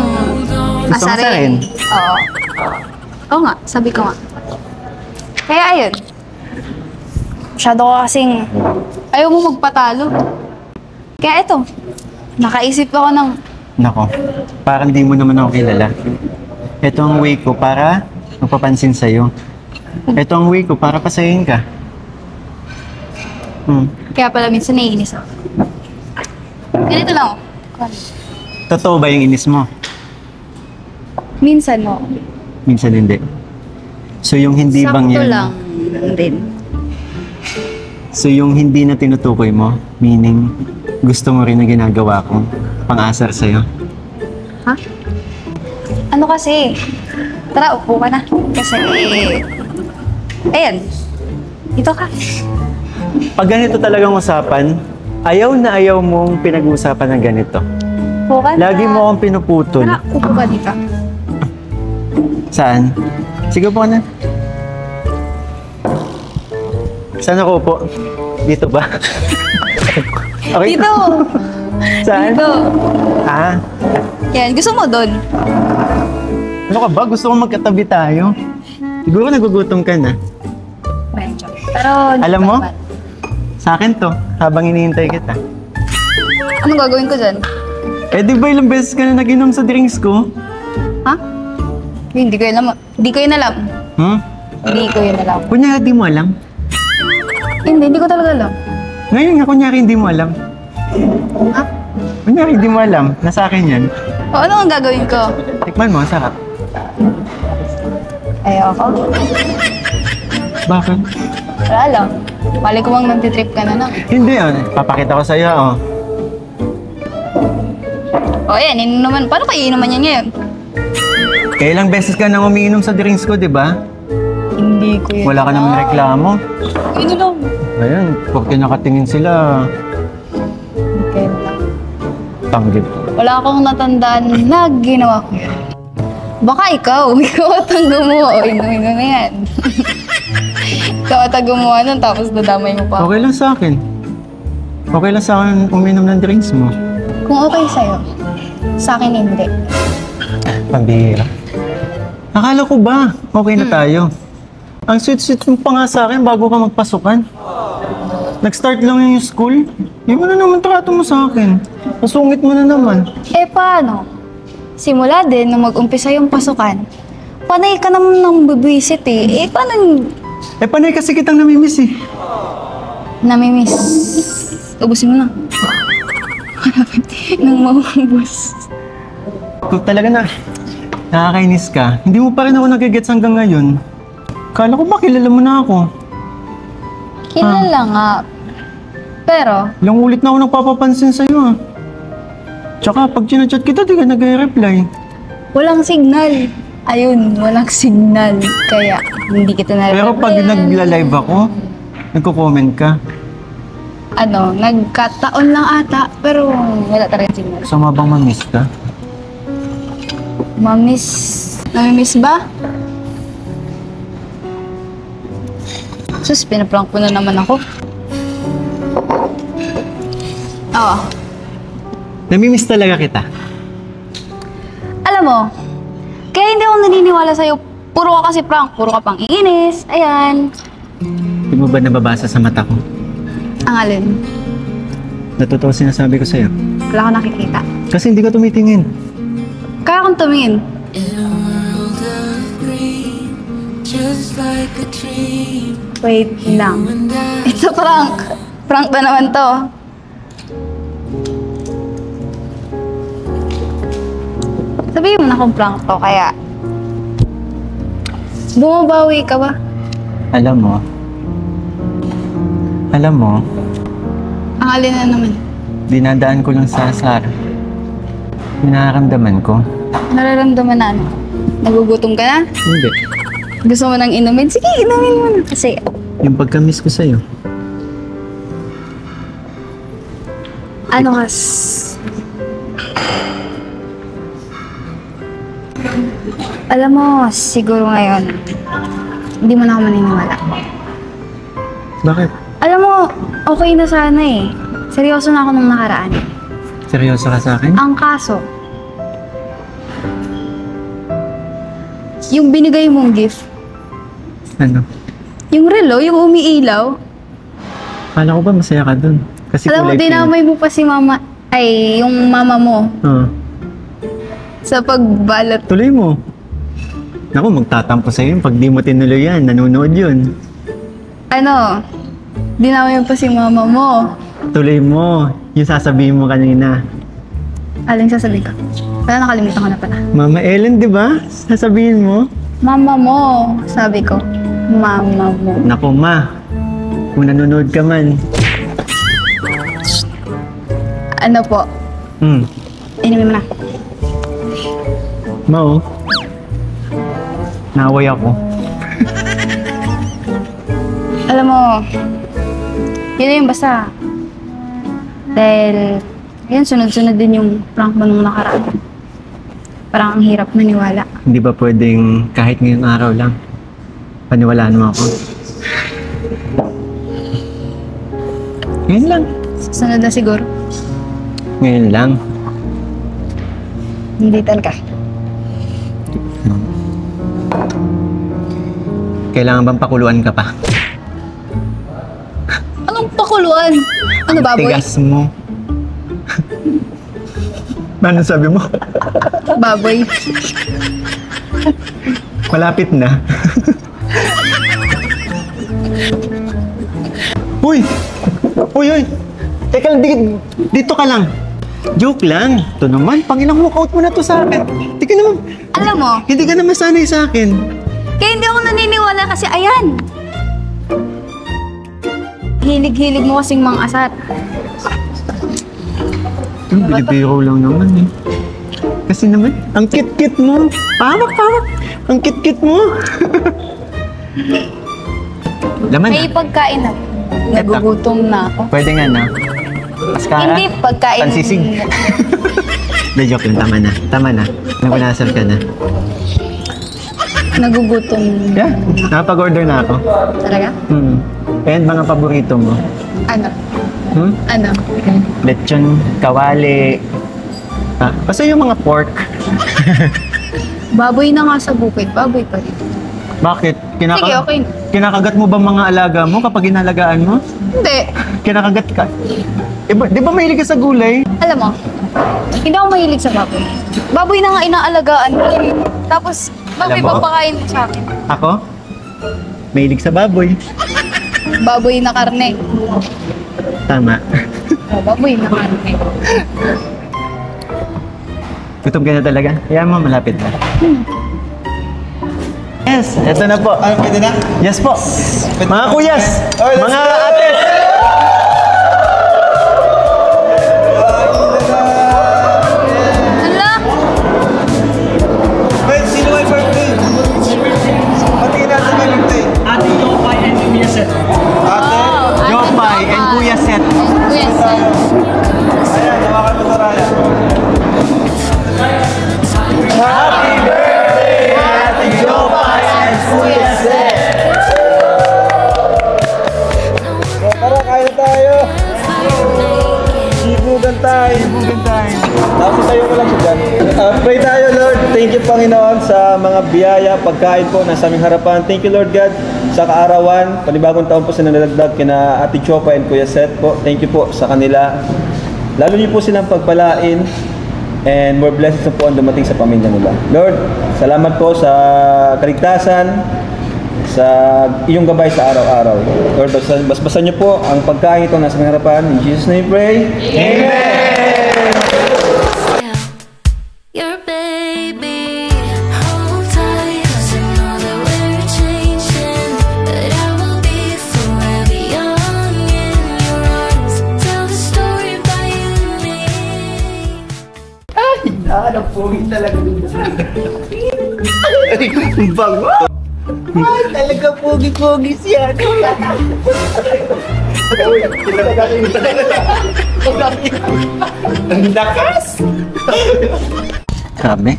asarin? Oo. Oo nga, sabi ko nga. Kaya ayun. Masyado ko kasing ayaw mo magpatalo. Kaya ito, nakaisip ako ng Nako, parang di mo naman ako kilala. Ito ang way ko para mapapansin sa'yo. Ito ang way ko para pasayin ka. kaya pala minsan naiinis ako. Ganito lang ako. Totoo ba yung inis mo? Minsan mo. Minsan hindi. So yung hindi bang Sakto yan? lang din. So yung hindi na tinutukoy mo, meaning gusto mo rin na ginagawa ko, pang-asar sa'yo. Ha? Ano kasi? Tara, upo ka na. Kasi, ayan. Dito ka. Pag ganito talagang usapan, ayaw na ayaw mong pinag-uusapan ng ganito. Upo ka na. Lagi mo akong pinuputol. Tara, upo ka dito. Saan? Sige po na. Saan ako upo? Dito ba? Okay. Dito! Saan? Dito. Ah, Yan, gusto mo doon? ano ka ba? Gusto kong magkatabi tayo. Siguro nagugutom ka na. Medyo. Pero, Alam mo? Sa akin to, habang iniintay kita. anong gagawin ko dyan? Eh di ba ilang beses ka na nag-inom sa drinks ko? Ha? Hindi ko yun alam. Hindi ko yun alam. Hindi ko yun alam. Kunyari di mo alam. Hindi ko talaga alam. Ngayon nga kunyari hindi mo alam. Ha? Kunyari hindi mo alam, nasa akin yan. O, ano ang gagawin ko? Tikman mo, ang sarap. Ayoko. Bakit? Wala lang. Mali ko bang nantitrip ka na lang. Hindi papakita ko sa'yo O, yan. Inuman. Paano kayo inuman yan ngayon? Kailang beses ka nang umiinom sa drinks ko, di ba? Hindi ko yun Wala ka naman reklamo. Yun lang. Ayun, pag nakatingin sila, Hindi ko yun alam. tanggip. Wala akong natandaan na ginawa ko yun. Baka ikaw. Ikaw at ang gumawa. O, inumin mo na yan. Ikaw at ang gumawa nun, tapos nadamay mo pa. Okay lang sa akin. Okay lang sa akin uminom ng drinks mo. Kung okay sa'yo, sa akin hindi. Pambihira. Akala ko ba, okay na tayo. Ang sweet-sweet mo pa nga sa akin bago ka magpasukan. Nag-start lang yung school. Hindi mo na naman trato mo sa akin. Pasungit mo na naman. Eh, paano? Simula din, nung mag-umpisa yung pasukan, panay ka naman ng bibwisit eh. Eh, paano Eh, panay kasi kitang namimiss eh. namimiss? Ubusin mo na. Nang maubos. Kung talaga na nakakainis ka, hindi mo pa rin ako nagigets hanggang ngayon. Kala ko ba kilala mo na ako? Kilala nga. Pero, Ilang ulit na ako nagpapapansin sa'yo Tsaka pag chinachat kita, di ka nag-reply. walang signal. Ayun, walang signal. Kaya, hindi kita na Pero pag nagla-live ako, nagko-comment ka. Ano, nagkataon lang ata, pero wala talaga signal. Sama bang mamiss ka? Namimiss ba? Sus, pinaprank ko na naman ako. Oo. Namimiss talaga kita. Alam mo, kaya hindi ako naniniwala sa'yo. Puro ka kasi prank, puro ka pang iinis. Ayan. Hindi mo ba nababasa sa mata ko? Ang alin. Natotoo sinasabi ko sa'yo. Wala ko nakikita. Kasi hindi ka tumitingin. Kaya akong tumingin. In a world of green, just like a dream. Wait lang. And I It's a prank. Prank na naman to. Sabihin mo na kung prank to, kaya... Bumabawi ka ba? Alam mo, Ang alin na naman. Dinadaan ko lang sa Sarah. Nararamdaman ko. Nararamdaman na ano? Nagugutom ka na? Hindi. Gusto mo nang inumin? Sige, inumin mo na. Kasi, Yung pagka-miss ko sa'yo. ano kas... Alam mo, siguro ngayon, hindi mo na ako maniniwala. Bakit? Alam mo, okay na sana eh. Seryoso na ako nung nakaraan. Seryoso ka sa akin? Ang kaso, yung binigay mong gift, Ano? yung relo, yung umiilaw, Kala ko ba masaya ka dun? Kasi alam mo, kulay pink. dinamay mo pa si mama, ay, yung mama mo, Oo. sa pagbalat. Tuloy mo. Naku, magtatampo sa'yo yun. Pag di mo tinuloy yan, nanonood yun. Ano, dinamay mo pa si mama mo. Tuloy mo. Yung sasabihin mo kanina. Aling sasabihin ka? Wala, nakalimutan ko na pala. Mama Ellen, di ba? Sasabihin mo. Mama mo, sabi ko. Mama mo. Naku, ma. Kung nanonood ka man. Ano po? Inumin mo na. Ma, oh. Naway ako. Alam mo, yun na yung basta. Dahil, yun, sunod-sunod din yung prank mo nung nakaraan. Parang ang hirap maniwala. Hindi ba pwedeng kahit ngayong araw lang? Paniwalaan mo ako. Ngayon lang. Sunod na siguro. Ngayon lang. Hindi talaga. Kailangan bang pakuluan ka pa? Anong pakuluan? Ano, baboy? Tigas mo. Ano sabi mo? Baboy. Malapit na. Uy! Uy, uy! Teka lang, dito ka lang. Joke lang. Ito naman, pangilang walkout mo na to sa akin. Teka naman, Alam mo, hindi ka naman sanay sa akin. kaya hindi ako naniniwala kasi ayan. Hilig-hilig mo kasing mga asar. Bilibiro lang naman eh. Kasi naman, ang kit-kit mo. Pawak. Ang kit-kit mo. Laman May na. pagkain na. Nagugutom na ako. Pwede nga na. Mascara. Hindi pagkain. Pansisig. Na joke lang, tama na. Nagunasal ka na. Nagugutom. Yeah, nakapag-order na ako. Talaga? And mga paborito mo? Ano? Hmm? Ano? Lechon, kawali. Basta yung mga pork. Baboy na nga sa bukid. Baboy pa rin. Bakit? Sige, okay. Kinakagat mo ba mga alaga mo kapag inalagaan mo? Hindi. Kinakagat ka? Di ba mahilig ka sa gulay? Alam mo, hindi ako mahilig sa baboy. Baboy na nga inaalagaan ko. Tapos, baboy Alam mo? papakain mo sa akin. Ako? Mahilig sa baboy. Baboy na karne. Tama. Oh, baboy na karne. Gutom ka na talaga? Kaya mo, malapit na. Yes, eto na po. Pwede na? Yes po. Mga kuyas, mga ates. Hala! Wait, sino may birthday? Patingin natin may birthday. Ate Yopay and Kuya Seth. Jopay and Kuya Seth. Yes. Ayan, hawakan mo sa Raya. Happy birthday, Ate Jopay and Kuya Seth. Tara, kain tayo. Ibugan tayo. Tapos tayo ko lang siya dyan. Pray tayo, Lord. Thank you, Panginoon, sa mga biyaya, pagkain po na sa aming harapan. Thank you, Lord God, sa kaarawan. Panibagong taon po sa nanalagdag kina Ate Chopa and Kuya Seth po. Thank you po sa kanila. Lalo niyo po silang pagpalain. And more blessings na po ang dumating sa pamilya nila. Lord, salamat po sa kaligtasan, sa iyong gabay sa araw-araw. Lord, basbasan niyo po ang pagkain ito nasa aming harapan. In Jesus' name, pray. Amen! Your baby, hold tight, 'cause I know that we're changing, but I will be forever young in your arms. Tell the Bago. Ay, talaga pogi-pogi siya. Ang lakas! Grabe.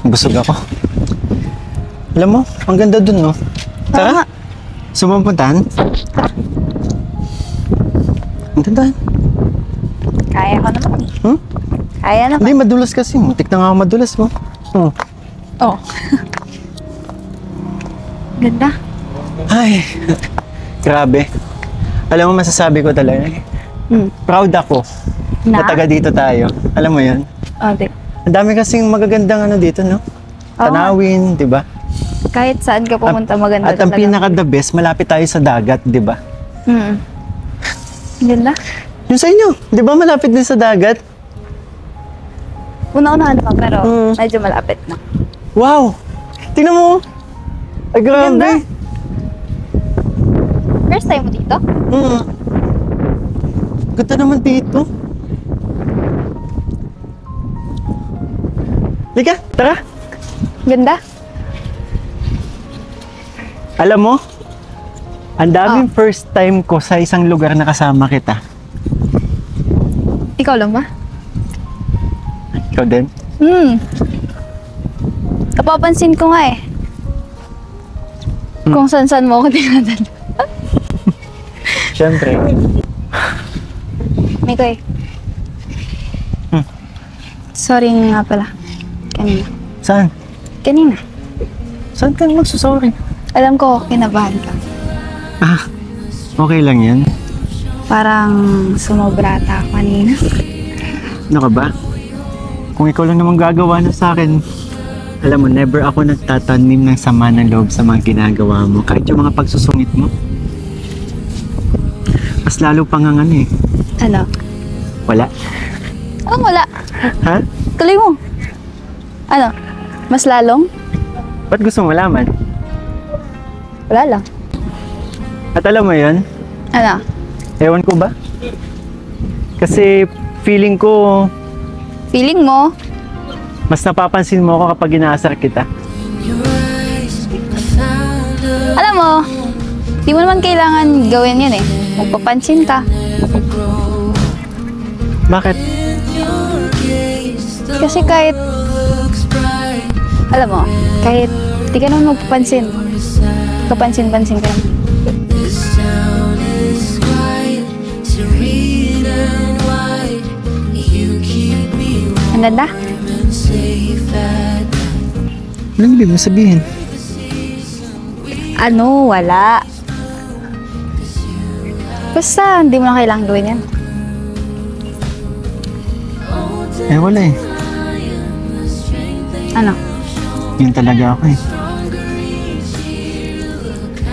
Busog ako. Alam mo, ang ganda dun, no? Tara. Sumampuntahan. Ang ganda. Kaya ko naman eh. Hmm? Kaya naman. Hindi, madulas kasi. Muntik na nga ako madulas mo. Oh. Oh. Ganda. Ay, grabe. Alam mo, masasabi ko talaga. Proud ako na taga dito tayo. Alam mo yun? Oh, di. Ang dami kasing magagandang ano dito, no? Tanawin, di ba? Kahit saan ka pumunta, maganda At ang talaga. pinaka-the best, malapit tayo sa dagat, di ba? Ganda. Yung sa inyo, di ba malapit din sa dagat? Una-unahan pa, pero medyo malapit na. Wow! Tingnan mo! Ay, grabe! First time mo dito? Ganda naman dito. Lika, tara! Ganda. Alam mo, ang daming first time ko sa isang lugar na kasama kita. Ikaw lang ba? Ikaw din? Napapansin ko nga eh. Kung saan-saan mo ako dinadala. Siyempre. Mikoy. Sorry nga pala. Kanina. Saan? Kanina. Saan ka magsusorry? Alam ko, kinabahan ka. Ah, okay lang yan. Parang sumobra ata ako kanina. Ano ka ba? Kung ikaw lang naman gagawa na sa akin, alam mo, never ako nagtatanim ng sama ng loob sa mga ginagawa mo. Kahit yung mga pagsusungit mo. Mas lalo pang ang ano eh. Ano? Wala. Oh, wala. Ha? Tuloy mo. Ano? Mas lalong? Ba't gusto mo malaman? Wala lang. At alam mo yun? Ano? Ewan ko ba? Kasi feeling ko, Feeling mo? mas napapansin mo ako kapag inaasar kita. Alam mo, di mo naman kailangan gawin yan eh. Magpapansin ka. Bakit? Kasi kahit, alam mo, kahit di ka naman magpapansin, kapansin-pansin ka naman. Ang ganda? Anong ibig mo sabihin? Ano? Wala. Basta, hindi mo na kailangan gawin yan. Eh wala eh. Ano? Yun talaga ako eh.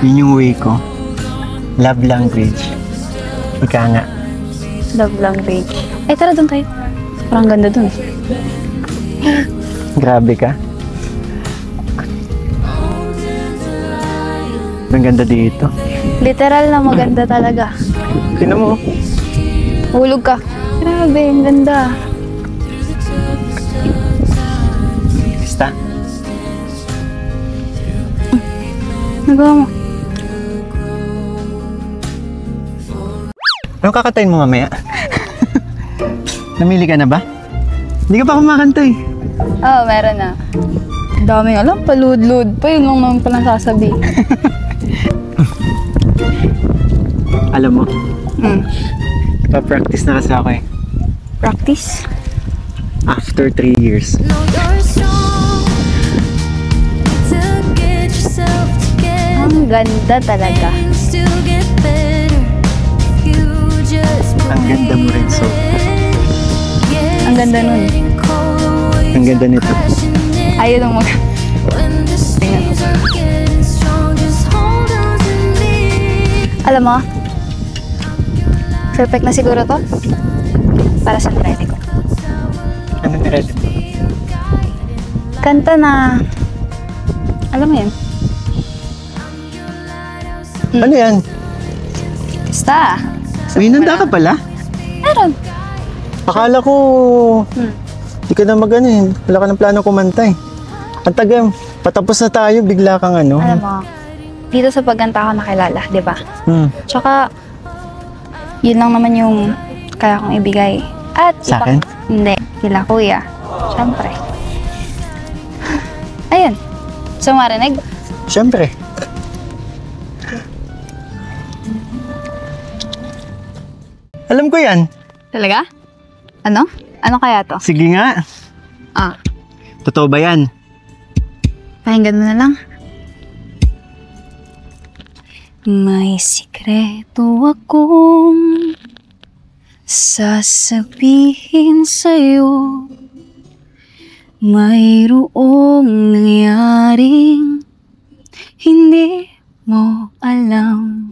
Yun yung way ko. Love language. Ika nga. Love language. Ay, tara doon tayo. Parang ganda doon. Grabe ka. Ang ganda dito. Literal na maganda talaga. Tingnan mo. Hulog ka. Grabe, ang ganda. Basta. Nagawa mo. Anong kakatayin mo mamaya? Namili ka na ba? Hindi ka pa kumakanta eh. Oo, meron na. Daming alam, palud-lud pa. Yun lang naman palang sasabihin. Alam mo, pa-practice na kasi ako eh. Practice? After 3 years. Ang ganda talaga. Ang ganda mo rin, so. Ang ganda nun. Ang ganda nito. Ayaw nung tingnan ko. Alam mo, perfect na siguro to para sa nirete ko. Ano nirete mo? Kanta na, alam mo yun? Ano yan? Basta. May nanda ka pala? Meron. Akala ko Hindi ka na mag-ano eh. Wala ka ng plano kumanta eh. Ang taga, patapos na tayo, bigla kang ano. Alam mo, dito sa pagganta ako nakilala, di ba? Tsaka, yun lang naman yung kaya kong ibigay. At Sa akin? Hindi, kila kuya. Siyempre. Ayun. So, marinig? Siyempre. Alam ko yan. Talaga? Ano? Ano kaya to? Sige nga. Ah, Totoo ba yan? pakinggan mo na lang. May sikreto akong sasabihin sa'yo. Mayroong nangyaring hindi mo alam.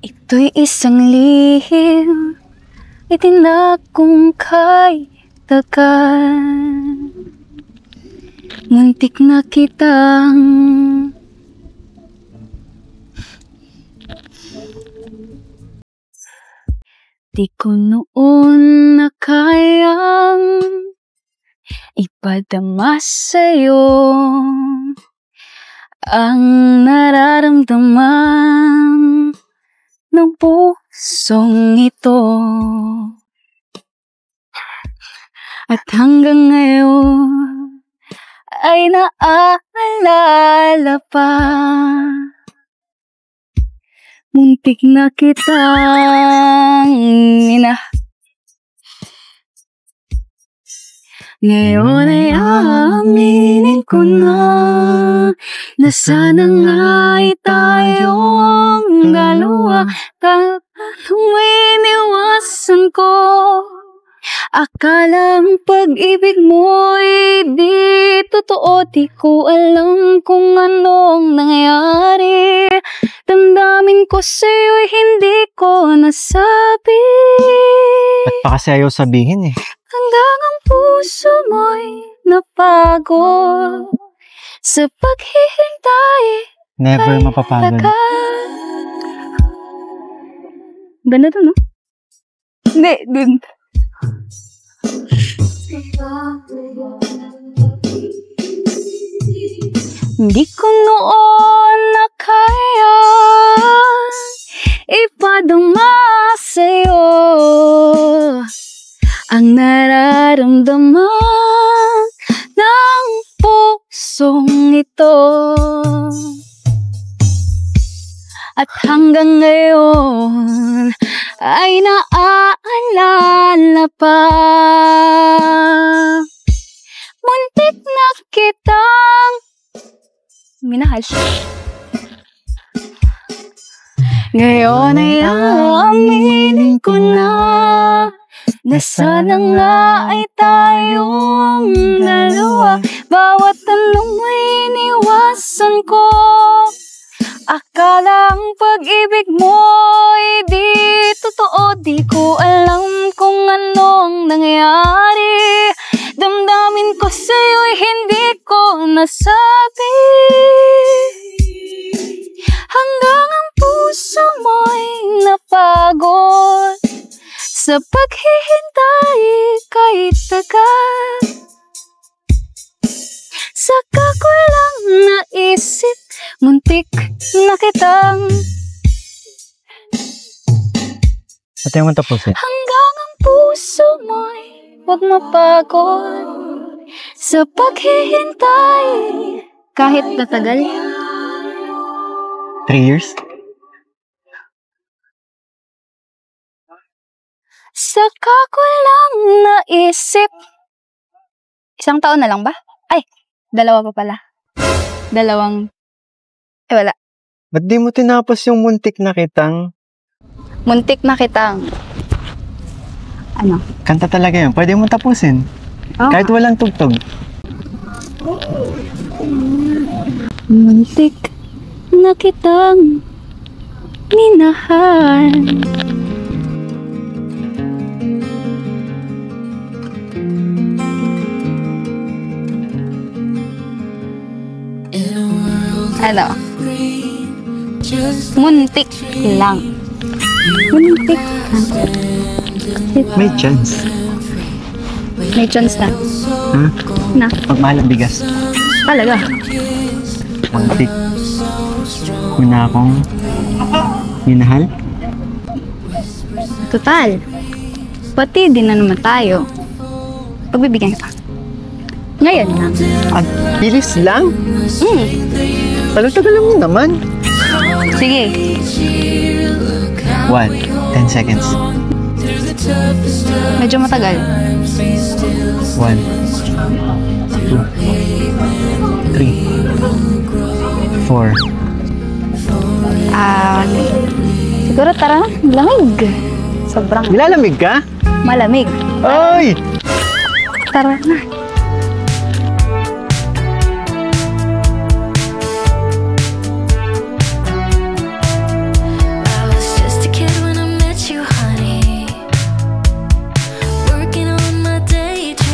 Ito'y isang lihim itinag kong kay tagal. Muntik na kitang di ko noon na kayang ipadama sa'yo ang nararamdaman ng pusong ito. At hanggang ngayon ay naaalala pa. Muntik na kitang Ngayon ay aaminin ko na sana nga ay tayong dalawa. Kung iniwasan ko, akala ang pag-ibig mo'y di totoo. Di ko alam kung anong nangyari. Damdamin ko sa'yo'y hindi ko nasabi. Ba't pa kasi ayaw sabihin eh? Hanggang ang puso mo'y napagod sa paghihintay. Never mapapagod. Ganda to, no? Hindi, dun. Hindi ko noon na kaya ipadama sa'yo ang nararamdaman ng pusong ito. At hanggang ngayon ay naaalala pa. Muntik na kitang minahal. Ngayon ay aaminin ko na sana nga ay tayong dalawa. Bawat tanong ay iniwasan ko. Akala ang pag-ibig mo'y di totoo. Di ko alam kung anong nangyari. Damdamin ko sa'yo'y hindi ko nasabi. Hanggang ang puso mo'y napagod sa paghihintay kahit tagal. Saka ko lang naisip, muntik na kitang At yung tapusin. hanggang ang puso mo'y huwag mapagod sa paghihintay kahit matagal. 3 years? Saka ko lang naisip. 1 taon na lang ba? Ay, 2 pa pala. 2. Wala. Ba't di mo tinapos yung muntik na kitang? Muntik na kitang. Ano? Kanta talaga yun. Pwede mo tapusin. Oh. Kahit walang tugtog. Muntik na kitang minahal. Ano? Muntik lang. Muntik lang. May chance. May chance na. Na? Pagmahal ang bigas. Talaga. Muntik. Una akong minahal. Total. Pati din na naman tayo. Pagbibigyan kita. Ngayon lang. At bilis lang. Tagal-tagal mo naman. Sige. 1, 10 seconds. Medyo matagal. 1, 2, 3, 4. Siguro tara na. Lamig. Sobrang Nilalamig ka? malamig. Ay! Tara na. I was just a kid when I met you, honey. Working on my daydreams.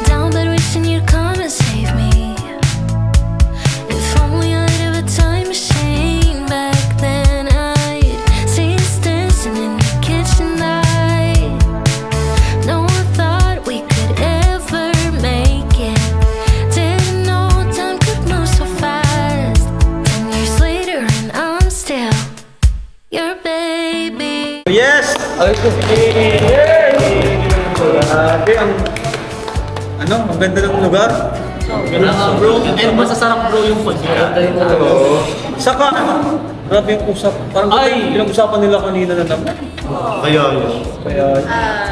Down bed wishing you'd come and save me. If only I'd have a time machine back then, I'd see us dancing in the kitchen light. No one thought we could ever make it. Didn't know time could move so fast. 10 years later and I'm still your baby. Yes! Grabe, ang ganda ng lugar. Bro, and masasarap bro yung food. Saka, grabe yung usap. Parang pinag-usapan nila kanina na naman. Kaya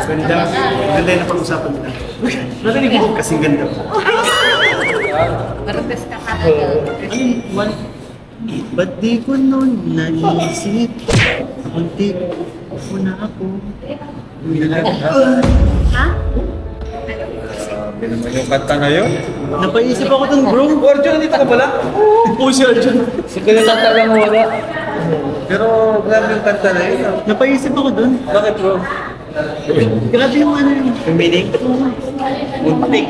ganda yung napag-usapan nila. Narinig mo kasing ganda. Ba't di ko nun naisip? Muntik ko na ako. Grabe naman yung kanta na yun. Napaisip ako dun, bro. Arjun, dito ka pala? Oo, si Arjun. Si Pinatata lang wala. Pero grabe yung kanta na yun. Napaisip ako dun. Bakit bro? Grabe yung ano yun. Yung meaning? Muntik.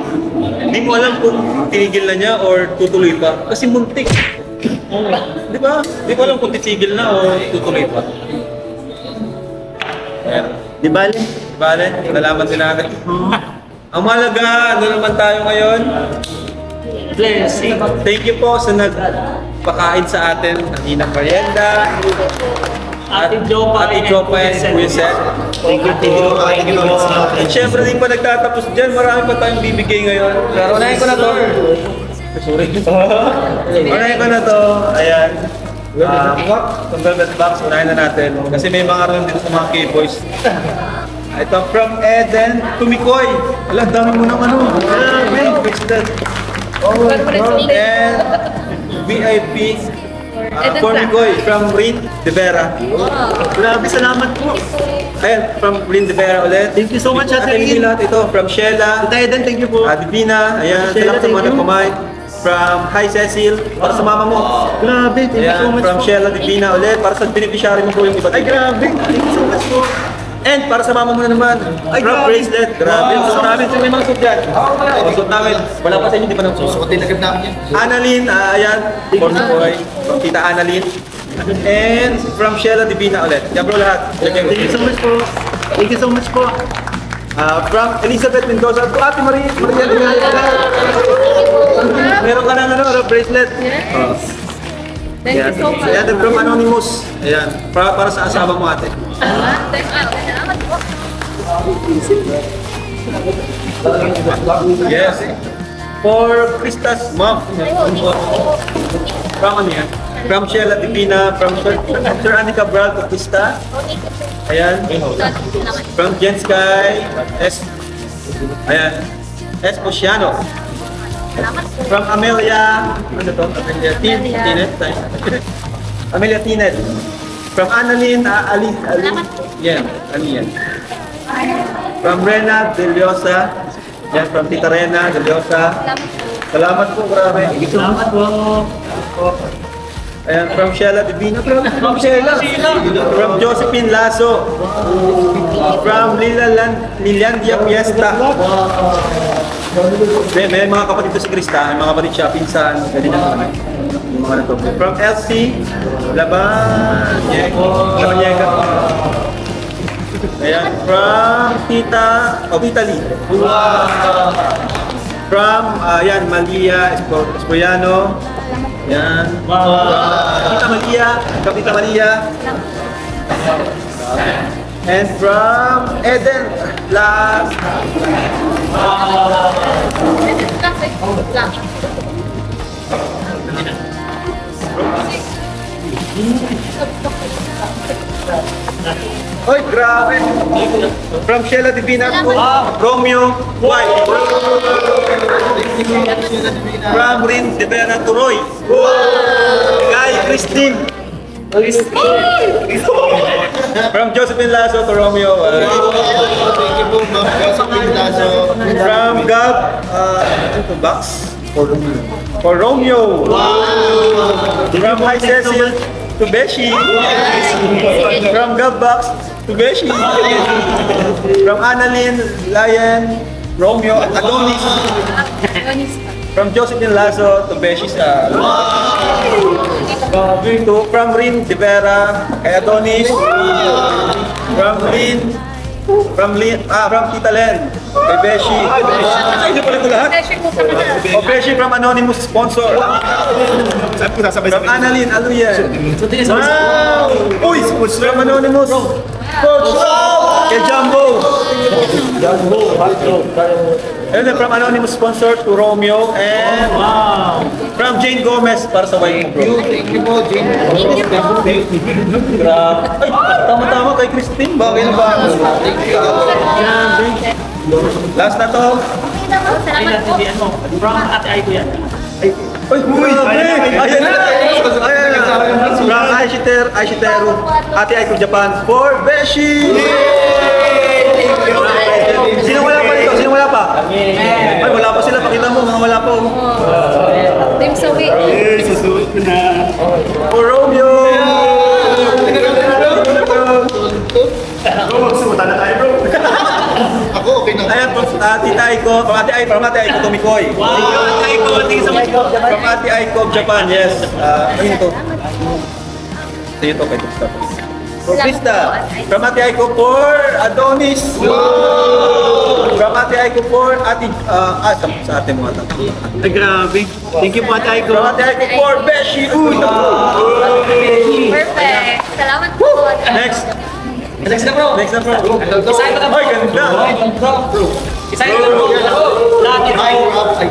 Hindi mo alam kung tinigil na niya or tutuloy pa. Kasi muntik. Di ba? Di ko alam kung titigil na o tutuloy pa. Ayan. Di bale? Bale, nalaman din natin. Ang mahalaga, ano naman tayo ngayon? Blessing. Thank you po sa nagpakain sa atin ng inang merienda. Ate Jopa Ate Jopa and Kuya Seth. Thank you. At syempre, di pa nagtatapos dyan. Marami pa tayong bibigay ngayon. Pero unahin ko na to. Sorry. Unahin ko na to. Ayan. Itong velvet box, unahin na natin. Kasi may mga rin dito sa mga K-boys. Ito from Eden Tumikoy. Alam, dami mo ng ano. Grabe. And VIP Formikoy from Rin De Vera. Grabe, salamat po. Ayan, from Rin De Vera ulit. Thank you so much, Ate Ate Lynn. lahat ito. From Sheila. Ate Eden, thank you po. Divina. Ayan, Sheila, salamat sa mga thank you. nagpamay. From Hi Cecil. Para sa mama mo. Grabe, thank you so Ayan, much from po. Sheila Divina ulit. Para sa beneficiary mo po yung iba. Ay, grabe. Thank you so much po. And para sa mama mo na naman, Ay, from grabe. bracelet. Grabe. Suot namin. May mga suot dyan. Suot namin. Wala pa sa inyo, di ba nang susuotin agad namin yan? Annalyn, ayan. For the boy. From Tita Annalyn. And from Sheila Divina ulit. Yan bro lahat. Thank you so much po. Thank you so much po. From Elizabeth Mendoza to Ate Maria. Meron ka ng ano, bracelet. Thank you so much. Ayan, from Anonymous. Ayan, para sa asawa mo ate. Yes. For Krista's mom. From ano yan? From Sheila Divina, from Sir Anika Brad of Krista. Ayan. From Jen Sky. Ayan. Oceano. From Amelia. Ano to? Amelia Tinet. Amelia Tinet. From Annalyn. Ali. Yan. Ali yan. From Rena Deliosa. Yan. From Tita Rena Deliosa. Salamat po. Grabe. Salamat po. Ayan, from Sheila Divina. From Sheila. From Josephine Lasso. From Lilandia Fiesta. May mga kapatid to si Krista. May mga kapatid siya, pinsan. Ganyan naman. Yung mga nato. From Elsie. Labanyega. Ayan, from Tita Lee. From, yan, Malia Espoyano. Yan. Tita Malia. And from Eden Las. Oy, grabe! From Sheila Divina to Romeo White. From Rin Divina to Roy. Guy Christine. From Josephine Lazo to Romeo. From Gab to Bax. For Romeo. From High Cecil to Beshi. From Gab Bax to Beshi. From Annalyn, Lion, Romeo at Adonis. From Josephine Lazo to Beshi sa from Rin Divera kay Adonis. From Tita Len kay Beshi. Ito pala ito lahat. O Beshi from Anonymous sponsor. From Annalyn Aluyan. Wow! Uy! From Anonymous Coach kay Jumbo. And then from Anonymous sponsor to Romeo and from Jane Gomez para sa wife mo, bro. Thank you po, Jane. Ay, tama-tama kay Christine. Bagay na ba? Last na to. From Ate Aiko yan. Ay, grabe! Ayan na! From Aishiteru, Ate Aiko Japan for Beshi! Sino wala pa dito? Sino wala pa? Ay, wala pa sila. Pakita mo, mga wala pa. Team Sobi. Susuot ko na. For Romeo! Magsumunta na tayo, bro. Ako, okay na. Ayan, Tita Aiko, from Ate Aiko Tomikoy. Wow! Aiko, tingin sa mic. From Ate Aiko of Japan, yes. Ayun ito. Sa'yo ito, kay Krista. For Krista. From Ate Aiko for Adonis. From Ate Aiko for Ate, sa ate mo ata. Ay, grabe. Thank you po, Ate Aiko. From Ate Aiko for Beshi. Perfect. Salamat po. Next. Next na, bro. Next na, bro. Isahin ko na, bro. Ay, ganda. Isahin ko na, bro. Lahat ito.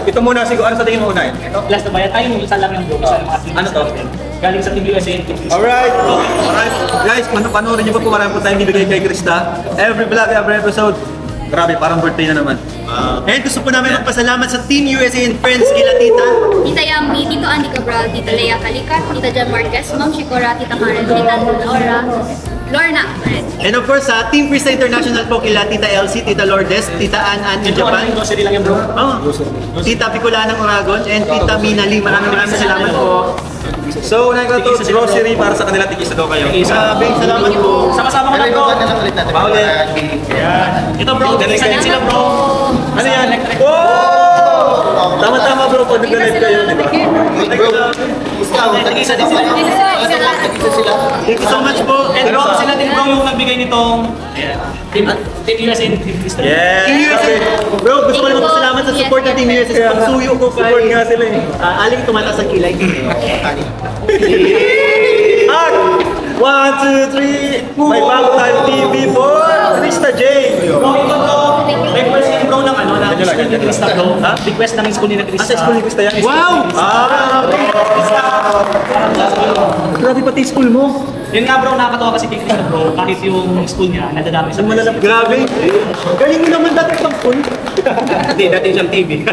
Ito muna siguro. Ano sa tingin mo unahin? Ito? Last na ba yan? Ay, yung isa lang yung bro. Isa ng mga team. Ano to? Galing sa Team USA. Alright. Guys, panoorin niyo pa po marami po tayong bibigay kay Krista. Every vlog, every episode. Grabe, parang birthday na naman. And gusto po namin magpasalamat sa Team USA and Friends kila Tita. Tita Yami, Tito Andy Cabral, Tita Lea Calica, Tita Jan Marquez, Ma'am Shikora, Tita Karen, Tita Lorna, And of course, sa Team Krista International po kila Tita Elsie, Tita Lourdes, Tita Ann in Japan. Grocery lang yan, bro. Tita Bicolanang Oragon, and Tita Mina Lee. Maraming salamat po. So, unahin ko ito, grocery para sa kanila. Tigisa daw kayo. Maraming salamat po. Sama-sama ko na, bro. Paulit. Ito, bro. Isa din sila, bro. Ano yan? Wow! Tama-tama bro, pag nag-live kayo, di ba? Isa din sila. Thank you so much po. And bro, sila din bro yung nagbigay nitong Team USA and Team Krista. Yes! Team USA. Bro, gusto ko naman pasalamat sa support ng Team USA. Pagsuyo ko pa. Support nga sila eh. Aling tumataas ang kilay. At 1, 2, 3, may bago tayong TV for Krista J. Bro, ito bro. Request yung bro ng ano, ng school ni Krista bro. Request ng school ni Krista. Sa school ni Krista yan? Wow! Grabe pati school mo. Yun nga bro, nakakatawa kasi kay Krista bro. Kahit yung school niya, nadadami sa Malalap. Grabe. Galing mo naman dati pang school. Hindi, dati siyang TV.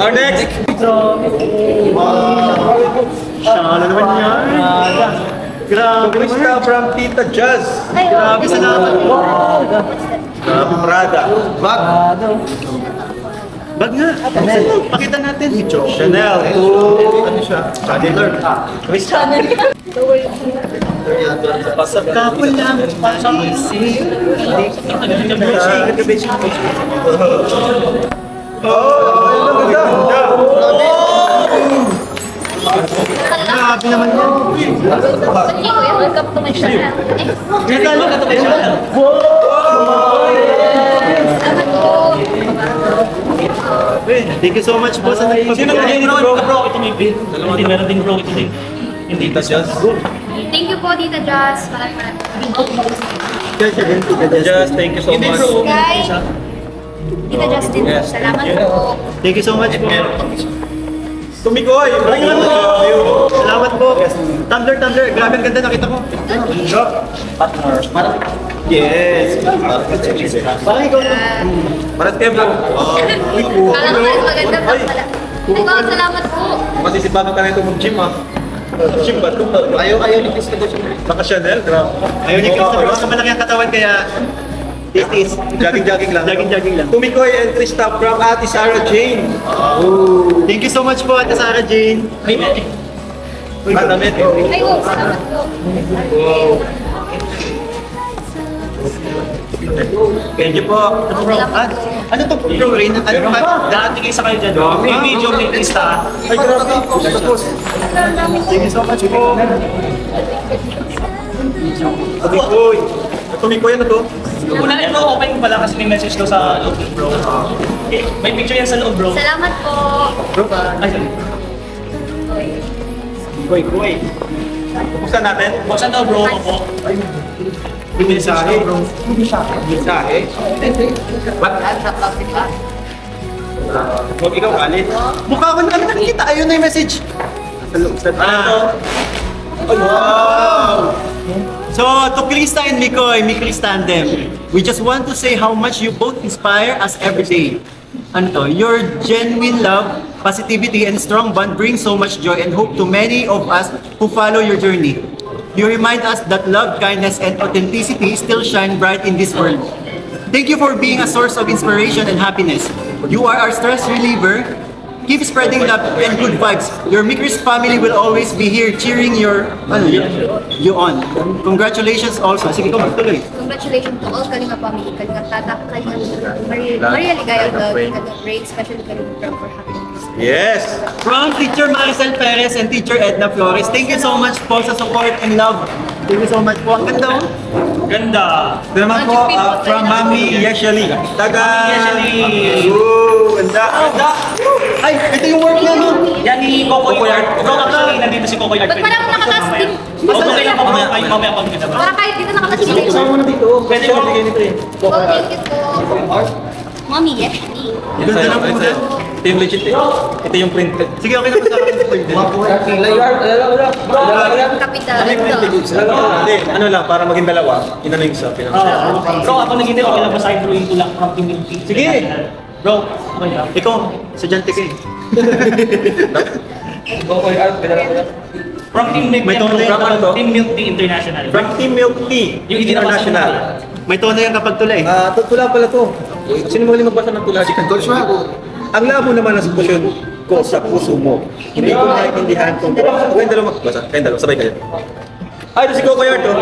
Our next. Shala naman yan. Grabe. Krista from Tita Jazz. Grabe, salamat po. Grabe, Prada. Bag nga. Pakita natin. Chanel. Ano siya? Chanel. Krista. Kapon lang. Oh, ang ganda. Grabe naman yan. Hindi ko yan. Welcome to my channel. Welcome to my channel. Salamat po. Thank you so much po sa Sino nagpapagay. bro? Ito may bill. Hindi, meron din bro ito din. Hindi. Thank you po, Tita Jazz. Maraming Just thank you so much. guys. Tita Justin po. Salamat po. Thank you so much po. Tumikoy! Salamat po. Tumblr. Grabe ang ganda nakita ko. Yes. Parang ikaw na. Marat kayo vlog. Kala ko guys, maganda pa pala. Ikaw, salamat po. Masisipagan ka na ito mag-gym ah. Gym ba ito? Ayaw ni Chris ka doon. Naka Chanel, grabe. Ayaw niya kasi malaki ang katawan kaya this. Jogging lang. Jogging lang. Tumikoy and Krista from Ate Sarah Jane. Thank you so much po, Ate Sarah Jane. Madamit. Ay, wow, salamat po. Thank you po. Ano to? Bro, Rain? Ano ba? Darating isa kayo dyan. May video kay Krista. Ay, grabe. Tapos. Thank you so much po. Tumikoy. Tumikoy ano to? Una ito, open pala kasi may message daw sa loob bro. Okay. May picture yan sa loob bro. Salamat po. Ay, Koy. Buksan natin. buksan daw bro. Opo. Yung mensahe. Mensahe. Ba't? Huwag ikaw galit. Mukha ko na nakikita. Ayun na yung message. Wow! So, to Krista and Mikoy, Mikris Tandem, we just want to say how much you both inspire us every day. Ano to? Your genuine love, positivity, and strong bond bring so much joy and hope to many of us who follow your journey. You remind us that love, kindness, and authenticity still shine bright in this world. Thank you for being a source of inspiration and happiness. You are our stress reliever. Keep spreading love and good vibes. Your Mikris family will always be here cheering you on. Congratulations also. Sige, tuloy. Congratulations to all Kalinga family, Kalinga Tata, Kalinga Maria Ligaya Vlog, Kalinga Great, especially Kalinga Proud for happiness. Yes! From Teacher Maricel Perez and Teacher Edna Flores, thank you so much po sa support and love. Thank you so much po. Ang ganda oh. Ganda. Ito naman po, from Mami Yeshali. Taga! Yeshali. Woo! Ganda! Ay, ito yung work niya no? Yan ni Coco Yard. Bro, actually, nandito si Coco Yard. Ba't parang nakataas din? Okay lang, mamaya pag kita bro. Para kahit dito nakataas din. Pwede mo bigay nito eh. Oh, thank you po. Mommy, yes. Ganda na po dyan. Ito yung legit eh. Ito yung printed. Sige, okay na po sa akin. Kapital. Hindi, ano lang, para maging dalawa. Ina na yung isa. Bro, ako naging okay lang ba sa intro yung tulak from Team Milk Tea? Sige. Bro, okay lang. Ikaw, estudyante ka eh. From Team Milk May Tea. tono From ano to? Team Milk Tea International. From Team Milk Tea Yung International. May tono yan kapag tula eh. Tula pala to. Sino magaling magbasa ng tula? Si Coach Mago. Ang labo naman ng sitwasyon ko sa puso mo. Hindi ko maintindihan kung kayong dalawa magbasa. Kayong dalawa, sabay kayo. Ay, ito si Coco Yard to.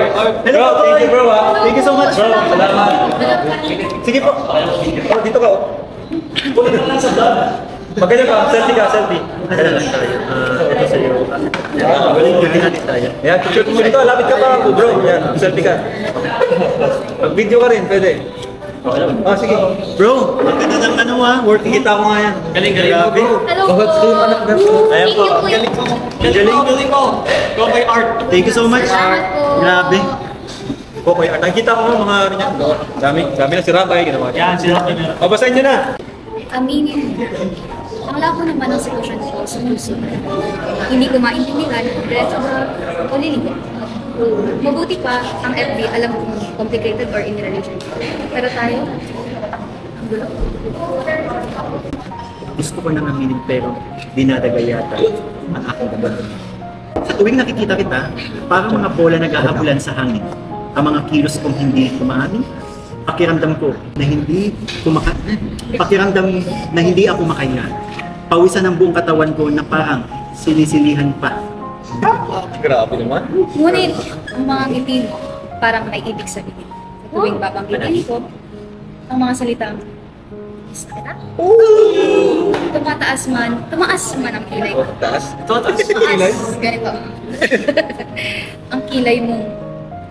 Hello, thank you bro ha. Thank you so much. Salamat. Sige po. Oh, dito ka oh. Magkano ka? Selfie ka, selfie. Ano lang tayo? Ito sa'yo. Yan, picture mo dito. Lapit ka pa bro. Yan, selfie ka. Mag-video ka rin, pwede. Ah, sige. Bro, ang ganda ng ano ha. Work Kita ko nga yan. Galing. Hello po. Ayan Thank po. you po. Galing ko. Go by art. Thank you so much. Salamat po. Grabe. Coco Yard. Nakikita ko nga mga ano yan. Dami na si Rabay. Ginawa niya. Yan, sila ko na. O, basahin nyo na. Aminin mo. Ang labo naman ang sitwasyon ko sa puso. Hindi ko maintindihan, diretso ba o liligan. Mabuti pa ang FB, alam kong complicated or in relationship. Pero tayo, ang gulo. Gusto ko nang aminin pero dinadaga yata ang aking damdamin. Sa tuwing nakikita kita, parang mga bola naghahabulan sa hangin. Ang mga kilos kong hindi kumaamin, pakiramdam ko na hindi ako makahinga. Pawisan ng buong katawan ko na parang sinisilihan pa. Grabe naman. Ngunit, ang mga ngiti mo, parang may ibig sabihin. Sa tuwing babanggitin ko, ang mga salitang, Miss na kita. Tumataas man. Tumaas man ang kilay ko. Taas. Tumaas. Ganito. Ang kilay mo.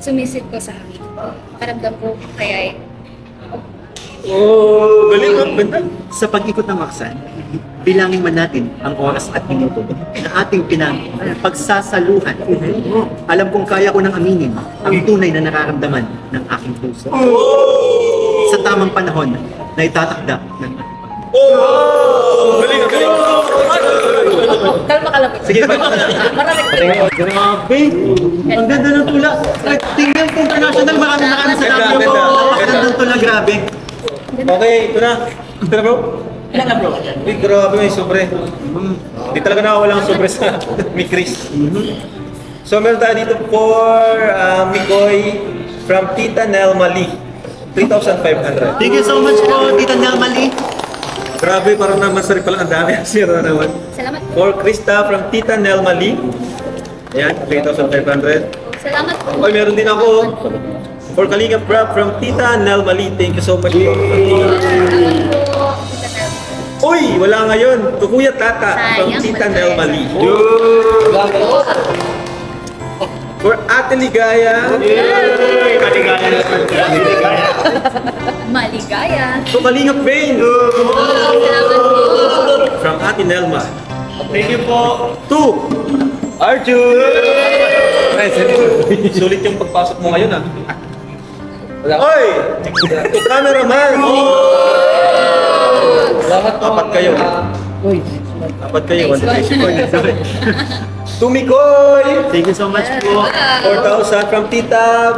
Sumisid ko sa hangin. Paramdam ko kaya Oh, galing ang ganda. Sa pag-ikot ng Aksan, bilangin man natin ang oras at minuto na ating pagsasaluhan. Alam kong kaya ko nang aminin ang tunay na nararamdaman ng aking puso. Sa tamang panahon na itatakda ng kalma ka lang. Sige, Marami grabe! Ang ganda ng tula. Tingnan ko international, maraming salamat po. Ang ganda ng tula, grabe. Okay, ito na. Ito na bro? Ilan na bro? Uy, grabe may sobre. Hindi talaga nakawala ang sobre sa Mikris. So meron tayo dito for Mikoy from Tita Nelma Lee. 3,500. Thank you so much po, Tita Nelma Lee. Grabe, parang naman sarili pala ang dami. Zero na naman. Salamat po. For Krista from Tita Nelma Lee. Ayan, 3,500. Salamat po. Oy, meron din ako. For Kalinga Prab from Tita Nelma Lee. Thank you so much po. Salamat po. Uy, wala ngayon. Kukuya Tata from Sayang, Tita wala. Nelma Lee. For Ate Ligaya. Maligaya. For Kalinga Pain. Salamat po. From Ate Nelma. Thank you po. 2. Arjun! Sulit yung pagpasok mo ngayon ah. Oy! To cameraman! Apat kayo. Apat kayo. To Mikoy! Thank you so much po. 4,000 from Tita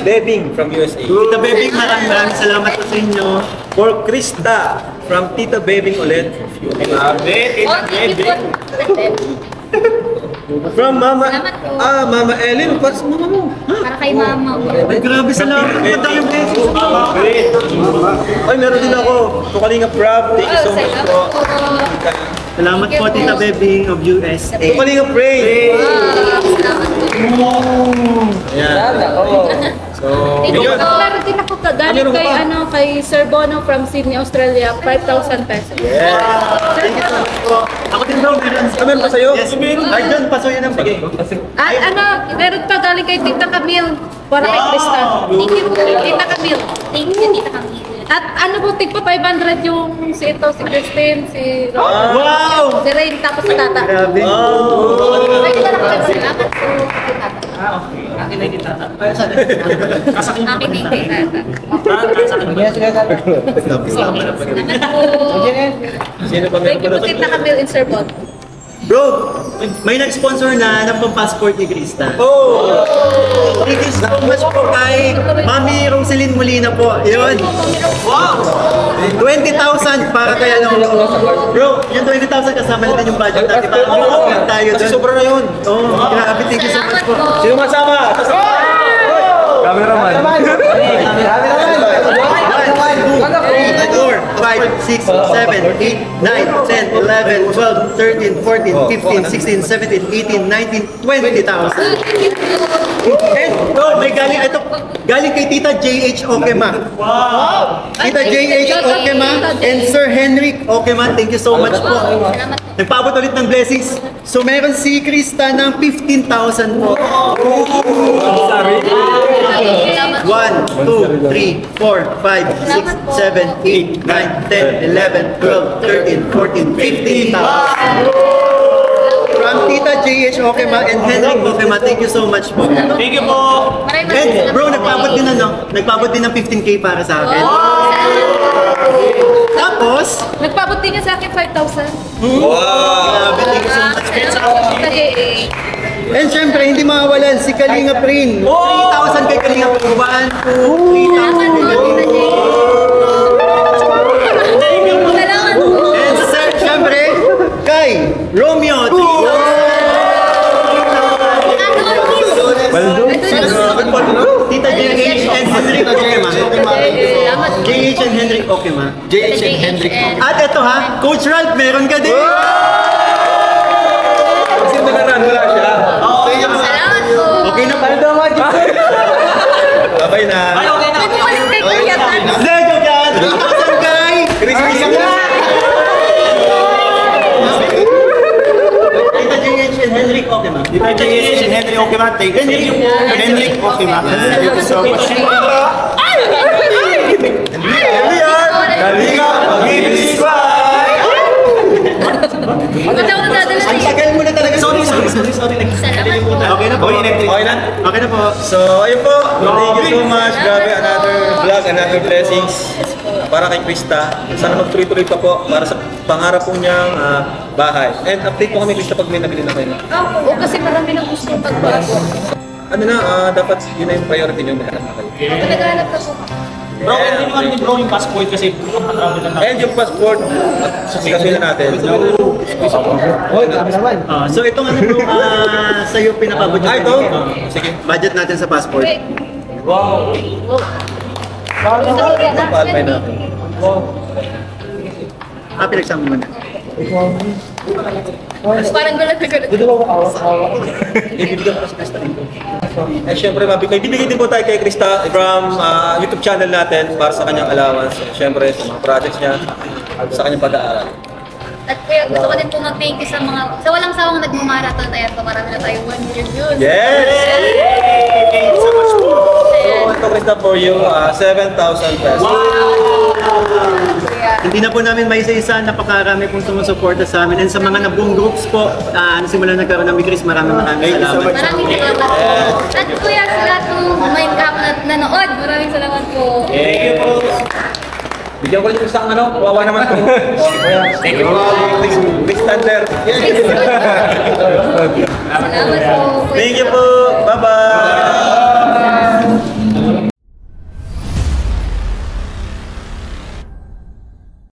Bebing from USA. Tita Bebing, maraming salamat po sa inyo. For Krista from Tita Bebing ulit. Oh, thank you po. From Mama Salamat po. Mama Ellen, para sa mama mo. Para kay mama. Ay, grabe, salamat. Madaming beses. Ay, meron din ako. Tukalinga Prab. Thank you so much po. Salamat po, Tita Bebing of USA. Tukalinga Pray. Salamat po. Ayan. So, Thank you yun. po. Meron din ako galing Meron ka kay, pa? kay Sir Bono from Sydney, Australia, 5,000 pesos. Thank you so much po. Ako din bro, meron. Meron pa sa'yo? Yes, meron. Arjun, pasuyin ang bag. At meron pa galing kay Tita Camille para kay Krista. Thank you po. Tita Camille. Thank you, Tita Camille. At po, tigpa 500 yung si Christine, si Wow! si Rain, tapos si Tata. Grabe. Ay, salamat po. Salamat po. kay Tata. Akin na kita. Akin na yung kay Tata. Salamat po. Sino pa meron Thank you pa po, Tita Camille in Sir Bono. Bro, may nag-sponsor na ng pang-passport ni Krista. Oh! Thank you so much po kay Mami Roselyn Molina po. Yun. Wow! 20,000 para kay ano. Bro, yung 20,000 kasama natin yung budget natin. Para makakapag tayo Kasi doon. sobra na yun. Oh, grabe. Thank you so much po. Sino masama? Cameraman. 5, 6, 7, 8, 9, 10, 11, 12, 13, 14, 15, 16, 17, 18, 19, 20,000. And bro, may galing kay Tita JH Okema. Wow! Tita JH Okema and Sir Henrik Okema, thank you so much po. Salamat po. Nagpaabot ulit ng blessings. So meron si Krista ng 15,000 po. Salamat po. 1, 2, 3, 4, 5, 6, 7, 8, 9, 10, 11, 12, 13, 14, 15,000. From Tita JH Okema and Henrik Okema, thank you so much po. Thank you po. Maraming And salamat bro, po. nagpaabot din ng 15K para sa akin. Tapos, Nagpabot din niya sa akin 5,000. grabe, thank you so much. Kasi, And syempre, hindi mawawalan si Kalinga Prin. 3,000 kay Kalinga Prin. 1, 2, 3,000 kay Kalinga Prin. Salamat po. And syempre, kay Romeo. Tita JH and Henrik Okema. JH and Henrik Okema. JH and Henrik. At ito ha, Coach Ralph, meron ka din. Kasi nalaran, wala siya. Salamat po. Okay na pala daw, Babay na. Ay, okay na. may bumalik kay Kuya Tan. Hindi, joke yan. 3,000 kay Thank you po. Henrik, okay ba? Thank you so much. Ang tagal mo na talaga. Sorry. Okay na po. Okay na? Okay na po. So, ayun po. Thank you so much. Grabe, another vlog, another blessings para kay Krista. Sana magtuloy-tuloy pa po para sa pangarap po niyang bahay. And update po kami, Krista, pag may nabili na kayo. Oo, kasi marami nang gusto pagbago. Ano na, dapat yun na yung priority niyo. Maghanap na kayo. Ako naghahanap ka po. Bro, hindi mo ni bro yung passport kasi travel lang And yung passport, succession na natin. So itong ano bro, sa'yo pinapabudget Ito? Sige. Budget natin sa passport. Wow! Paalpay natin. Pinagsama mo na. Parang gulat na gulat. Ibibigyan ko sa Krista dito. Eh syempre, bibigyan din po tayo kay Krista from YouTube channel natin para sa kanyang allowance. Syempre, sa mga projects niya, sa kanyang pag-aaral. At kaya gusto ko din po mag-thank you sa walang sawang nagmamarathon. Ayan po, marami na tayo 1 million views. Yes! Thank you so much po. So, ito Krista for you, 7,000 pesos. Hindi na po namin may isa-isa, napakarami pong sumusuporta sa amin. And sa mga nabuong groups po, simula nagkaroon ng Mikris, maraming salamat. Maraming salamat po. At kuya, sa lahat ng may nanood, maraming salamat po. Thank you po. Bigyan ko rin yung isang kawawa naman po. Thank you po. Big Standard. Salamat po. Thank you po.